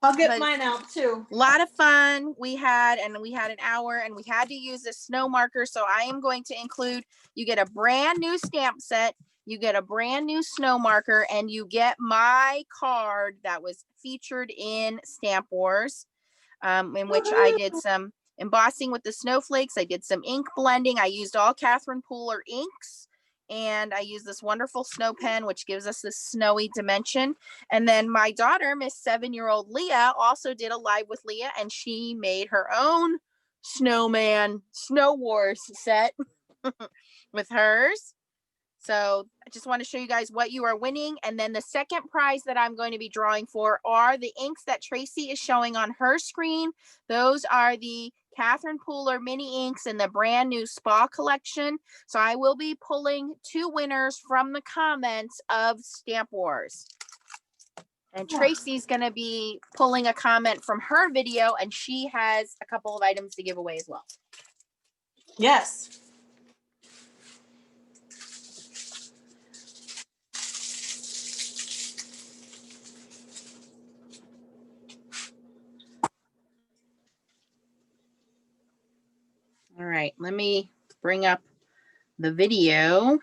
I'll get mine out too. A lot of fun we had an hour and we had to use a snow marker. So I am going to include, you get a brand new stamp set, you get a brand new snow marker, and you get my card that was featured in Stamp Wars, in which I did some embossing with the snowflakes. I did some ink blending. I used all Catherine Pooler inks. And I use this wonderful snow pen, which gives us this snowy dimension. And then my daughter, Miss 7-year-old Leah, also did a live with Leah, and she made her own snowman Snow Wars set with hers. So I just want to show you guys what you are winning. And then the second prize that I'm going to be drawing for are the inks that Tracy is showing on her screen. Those are the Catherine Pooler mini inks in the brand new spa collection. So I will be pulling 2 winners from the comments of Stamp Wars. And Tracy's going to be pulling a comment from her video, and she has a couple of items to give away as well. Yes. All right, let me bring up the video.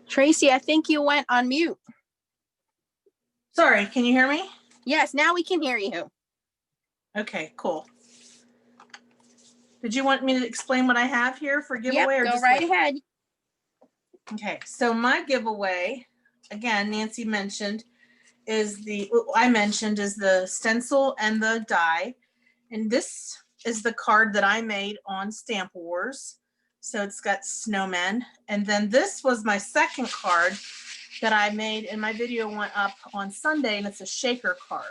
Tracy, I think you went on mute. Sorry, can you hear me? Yes, now we can hear you. Okay, cool. Did you want me to explain what I have here for giveaway? Yep, or go just right wait? ahead. Okay, so my giveaway, again, Nancy mentioned, is the stencil and the die. And this is the card that I made on Stamp Wars. So it's got snowmen. And then this was my second card that I made, and my video went up on Sunday, and it's a shaker card.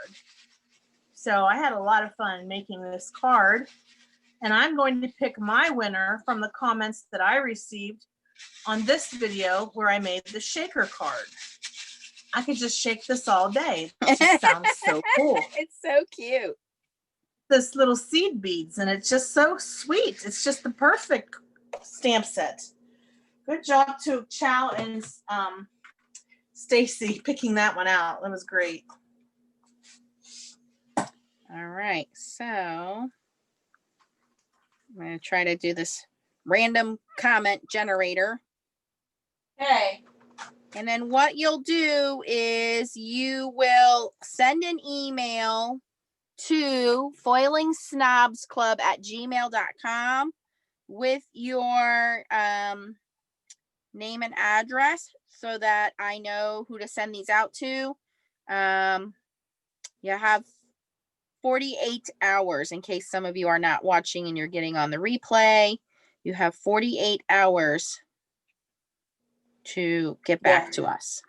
So I had a lot of fun making this card. And I'm going to pick my winner from the comments that I received on this video where I made the shaker card. I could just shake this all day. It just sounds so cool. It's so cute. This little seed beads, and it's just so sweet. It's just the perfect stamp set. Good job to Chow and Stacy picking that one out. That was great. All right, so I'm going to try to do this random comment generator. Okay. And then what you'll do is you will send an email to foilingsnobsclub@gmail.com with your name and address so that I know who to send these out to. You have 48 hours in case some of you are not watching and you're getting on the replay. You have 48 hours to get back to us.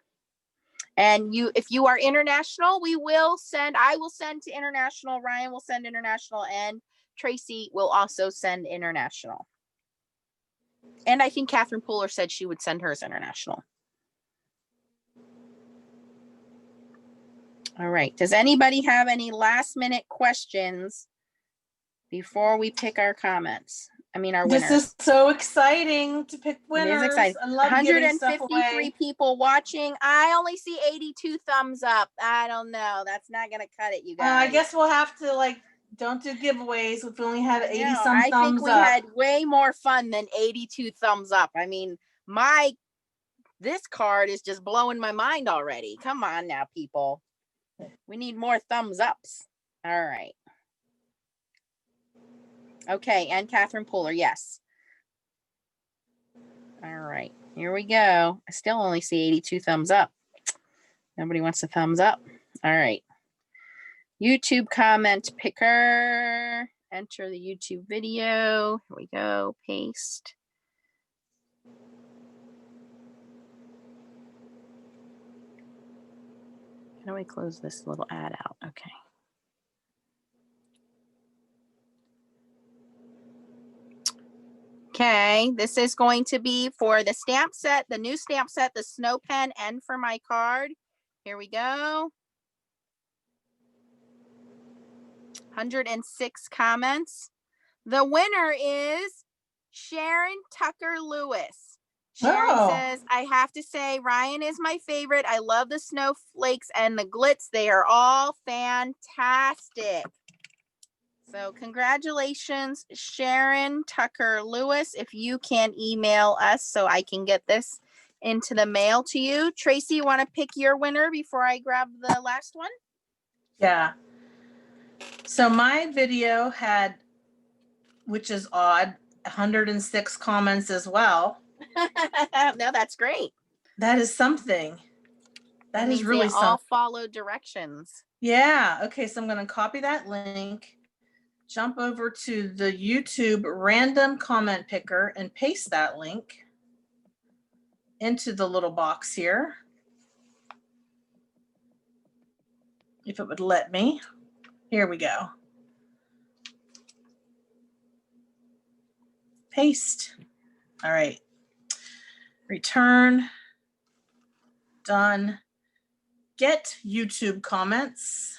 And if you are international, I will send to international. Ryan will send international, and Tracy will also send international. And I think Catherine Pooler said she would send hers international. All right. Does anybody have any last minute questions before we pick our comments? I mean, our winners. This is so exciting to pick winners. It is exciting. I love giving stuff 153 away. people watching. I only see 82 thumbs up. I don't know. That's not going to cut it, you guys. I guess we'll have to don't do giveaways if we only have 80 some thumbs up. I think we had way more fun than 82 thumbs up. I mean, this card is just blowing my mind already. Come on now, people. We need more thumbs ups. All right. Okay, and Catherine Pooler, yes. All right, here we go. I still only see 82 thumbs up. Nobody wants a thumbs up. All right. YouTube comment picker. Enter the YouTube video. Here we go. Paste. How do we close this little ad out? Okay. Okay, this is going to be for the stamp set, the new stamp set, the snow pen, and for my card. Here we go. 106 comments. The winner is Sharon Tucker Lewis. Sharon says, I have to say, Ryan is my favorite. I love the snowflakes and the glitz. They are all fantastic. So congratulations, Sharon Tucker Lewis. If you can email us so I can get this into the mail to you. Tracy, you want to pick your winner before I grab the last one? Yeah. So my video had, which is odd, 106 comments as well. No, that's great. That is something. That is really something. All follow directions. Yeah. Okay. So I'm going to copy that link, jump over to the YouTube random comment picker and paste that link into the little box here. If it would let me. Here we go. Paste. All right. Return. Done. Get YouTube comments.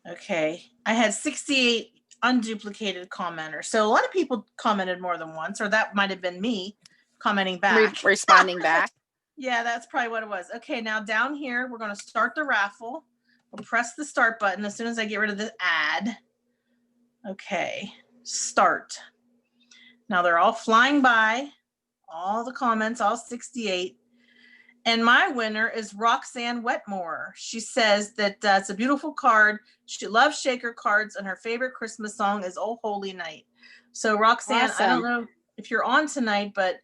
Okay. I had 68 unduplicated commenters. So a lot of people commented more than once, or that might have been me commenting back. Responding back. Yeah, that's probably what it was. Okay, now down here, we're going to start the raffle. We'll press the start button as soon as I get rid of the ad. Okay, start. Now they're all flying by, all the comments, all 68. And my winner is Roxanne Wetmore. She says that it's a beautiful card. She loves shaker cards, and her favorite Christmas song is Oh Holy Night. So Roxanne, awesome. I don't know if you're on tonight, but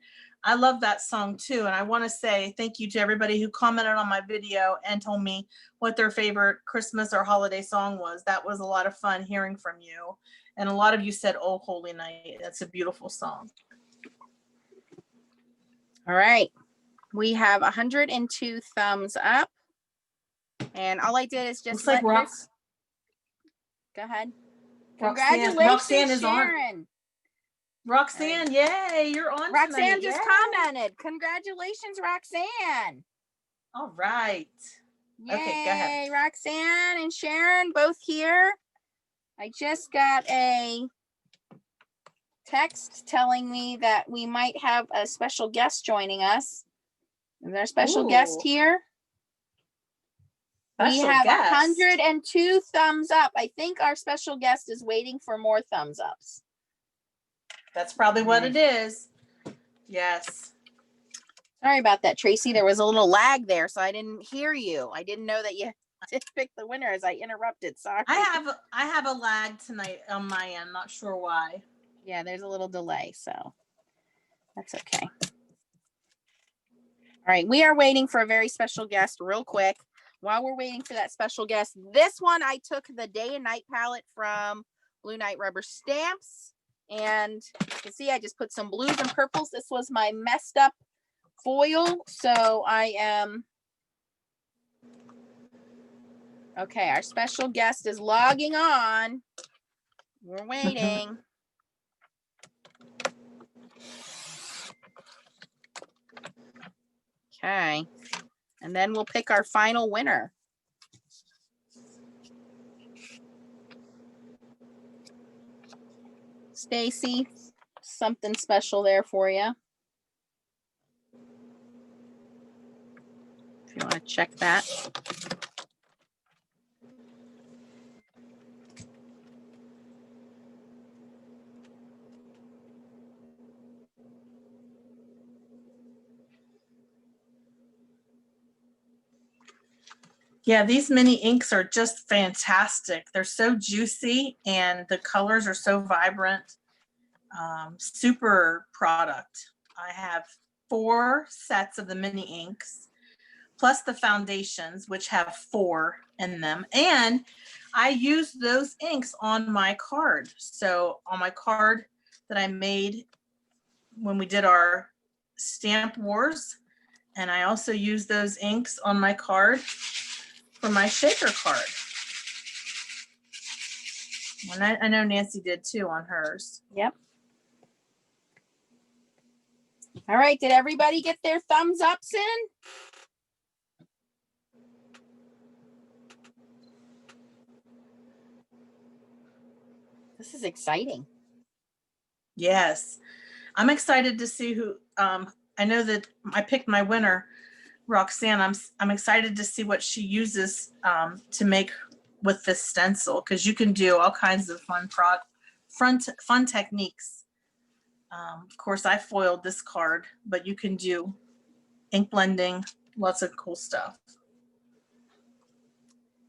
I love that song too. And I want to say thank you to everybody who commented on my video and told me what their favorite Christmas or holiday song was. That was a lot of fun hearing from you. And a lot of you said, Oh Holy Night. That's a beautiful song. All right. We have 102 thumbs up. And all I did is just Looks like let this. Go ahead. Roxanne Congratulations, is on. Sharon. Roxanne, yay, you're on tonight. Roxanne just Yay. commented. Congratulations, Roxanne. All right. Yay, Okay, go ahead. Roxanne and Sharon both here. I just got a text telling me that we might have a special guest joining us. Is there a special guest Ooh. here? We Special have guest. 102 thumbs up. I think our special guest is waiting for more thumbs ups. That's probably what it is. Yes. Sorry about that, Tracy. There was a little lag there, so I didn't hear you. I didn't know that you did pick the winner as I interrupted. Sorry. I have a lag tonight on my end. Not sure why. Yeah, there's a little delay, so that's okay. All right, we are waiting for a very special guest real quick. While we're waiting for that special guest, this one I took the day and night palette from Blue Night Rubber Stamps. And you can see I just put some blues and purples. This was my messed up foil. So I am, okay, our special guest is logging on. We're waiting. Okay, and then we'll pick our final winner. Stacy, something special there for you. If you want to check that. Yeah, these mini inks are just fantastic. They're so juicy and the colors are so vibrant. Super product. I have 4 sets of the mini inks, plus the foundations, which have 4 in them. And I use those inks on my card. So on my card that I made when we did our Stamp Wars, and I also use those inks on my card for my shaker card. And I know Nancy did too on hers. Yep. All right, did everybody get their thumbs ups in? This is exciting. Yes. I'm excited to see who, I know that I picked my winner, Roxanne. I'm excited to see what she uses to make with this stencil, because you can do all kinds of fun techniques. Of course, I foiled this card, but you can do ink blending, lots of cool stuff.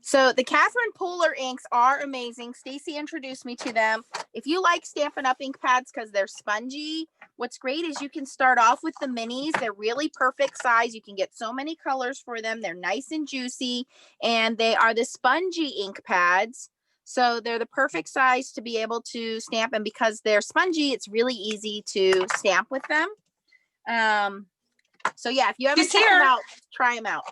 So the Catherine Pooler inks are amazing. Stacy introduced me to them. If you like Stampin' Up! Ink pads because they're spongy, what's great is you can start off with the minis. They're really perfect size. You can get so many colors for them. They're nice and juicy, and they are the spongy ink pads. So they're the perfect size to be able to stamp, and because they're spongy, it's really easy to stamp with them. So yeah, if you haven't checked them out, try them out.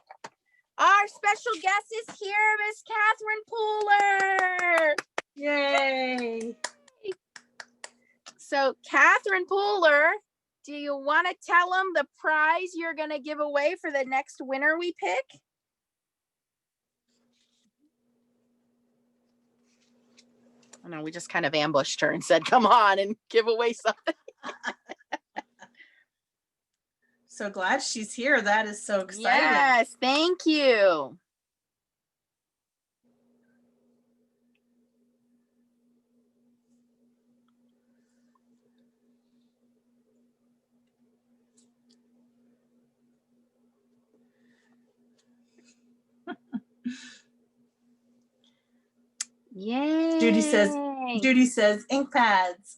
Our special guest is here, Miss Catherine Pooler. Yay. So Catherine Pooler, do you want to tell them the prize you're going to give away for the next winner we pick? Oh, no, we just kind of ambushed her and said, come on and give away something. So glad she's here. That is so exciting. Yes, thank you. Yay. Judy says ink pads.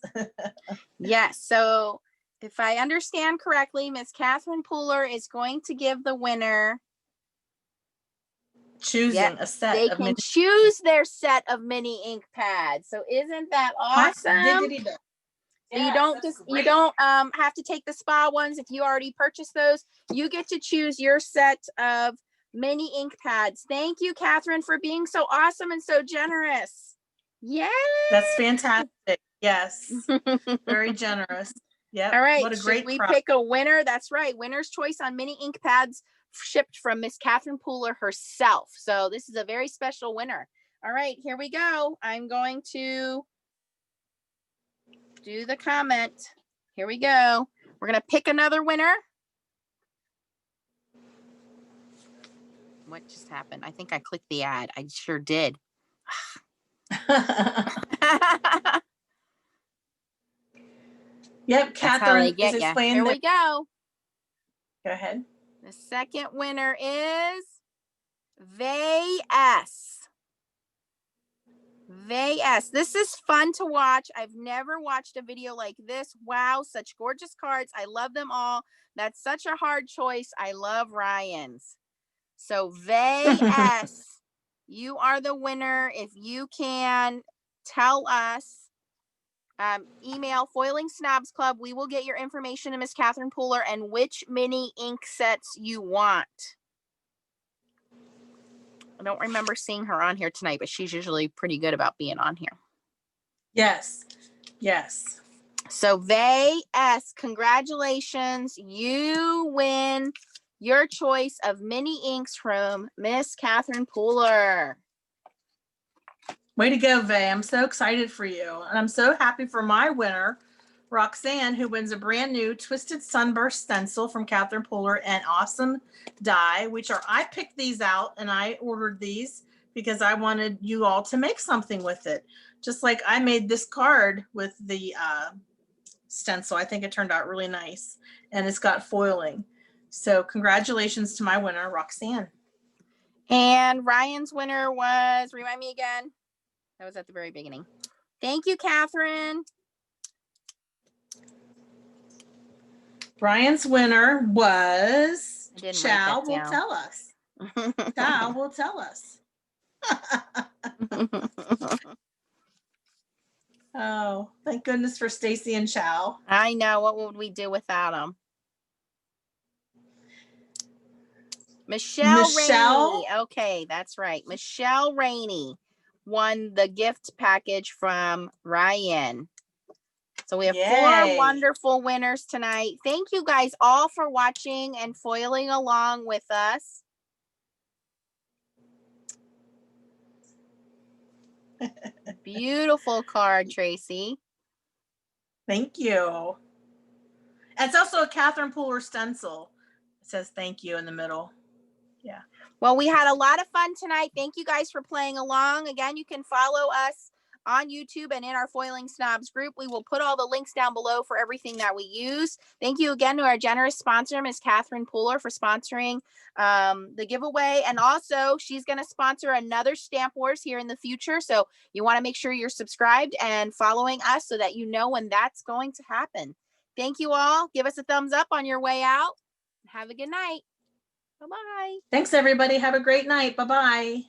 Yes. So if I understand correctly, Miss Catherine Pooler is going to give the winner choosing a set. They can choose their set of mini ink pads. So isn't that awesome? So you don't have to take the spa ones if you already purchased those. You get to choose your set of mini ink pads. Thank you, Catherine, for being so awesome and so generous. Yay! That's fantastic. Yes. Very generous. Yep. All right. What a Should great we product. pick a winner? That's right. Winner's choice on mini ink pads shipped from Miss Catherine Pooler herself. So this is a very special winner. All right, here we go. I'm going to do the comment. Here we go. We're going to pick another winner. What just happened? I think I clicked the ad. I sure did. Yep, That's how they Catherine is get ya. explaining. Here we go. Go ahead. The second winner is Vay S. Vay S. This is fun to watch. I've never watched a video like this. Wow, such gorgeous cards. I love them all. That's such a hard choice. I love Ryan's. So Vay S, you are the winner. If you can tell us, email Foiling Snobs Club. We will get your information to Miss Catherine Pooler and which mini ink sets you want. I don't remember seeing her on here tonight, but she's usually pretty good about being on here. Yes. Yes. So Vay S, congratulations. You win your choice of mini inks from Miss Catherine Pooler. Way to go, Vay. I'm so excited for you. And I'm so happy for my winner, Roxanne, who wins a brand new Twisted Sunburst stencil from Catherine Pooler and Awesome Die, which are, I picked these out and I ordered these because I wanted you all to make something with it. Just like I made this card with the stencil. I think it turned out really nice and it's got foiling. So congratulations to my winner, Roxanne. And Ryan's winner was, remind me again. That was at the very beginning. Thank you, Catherine. Brian's winner was Chow will down. tell us. Chow will tell us. Oh, thank goodness for Stacy and Chow. I know. What would we do without them? Michelle Rainey. Okay, that's right. Michelle Rainey won the gift package from Ryan. So we have Yay. 4 wonderful winners tonight. Thank you guys all for watching and foiling along with us. Beautiful card, Tracy. Thank you. It's also a Catherine Pooler stencil. It says thank you in the middle. Yeah. Well, we had a lot of fun tonight. Thank you guys for playing along. Again, you can follow us on YouTube and in our Foiling Snobs group. We will put all the links down below for everything that we use. Thank you again to our generous sponsor, Ms. Catherine Pooler, for sponsoring the giveaway. And also, she's going to sponsor another Stamp Wars here in the future. So you want to make sure you're subscribed and following us so that you know when that's going to happen. Thank you all. Give us a thumbs up on your way out. Have a good night. Bye-bye. Thanks, everybody. Have a great night. Bye-bye.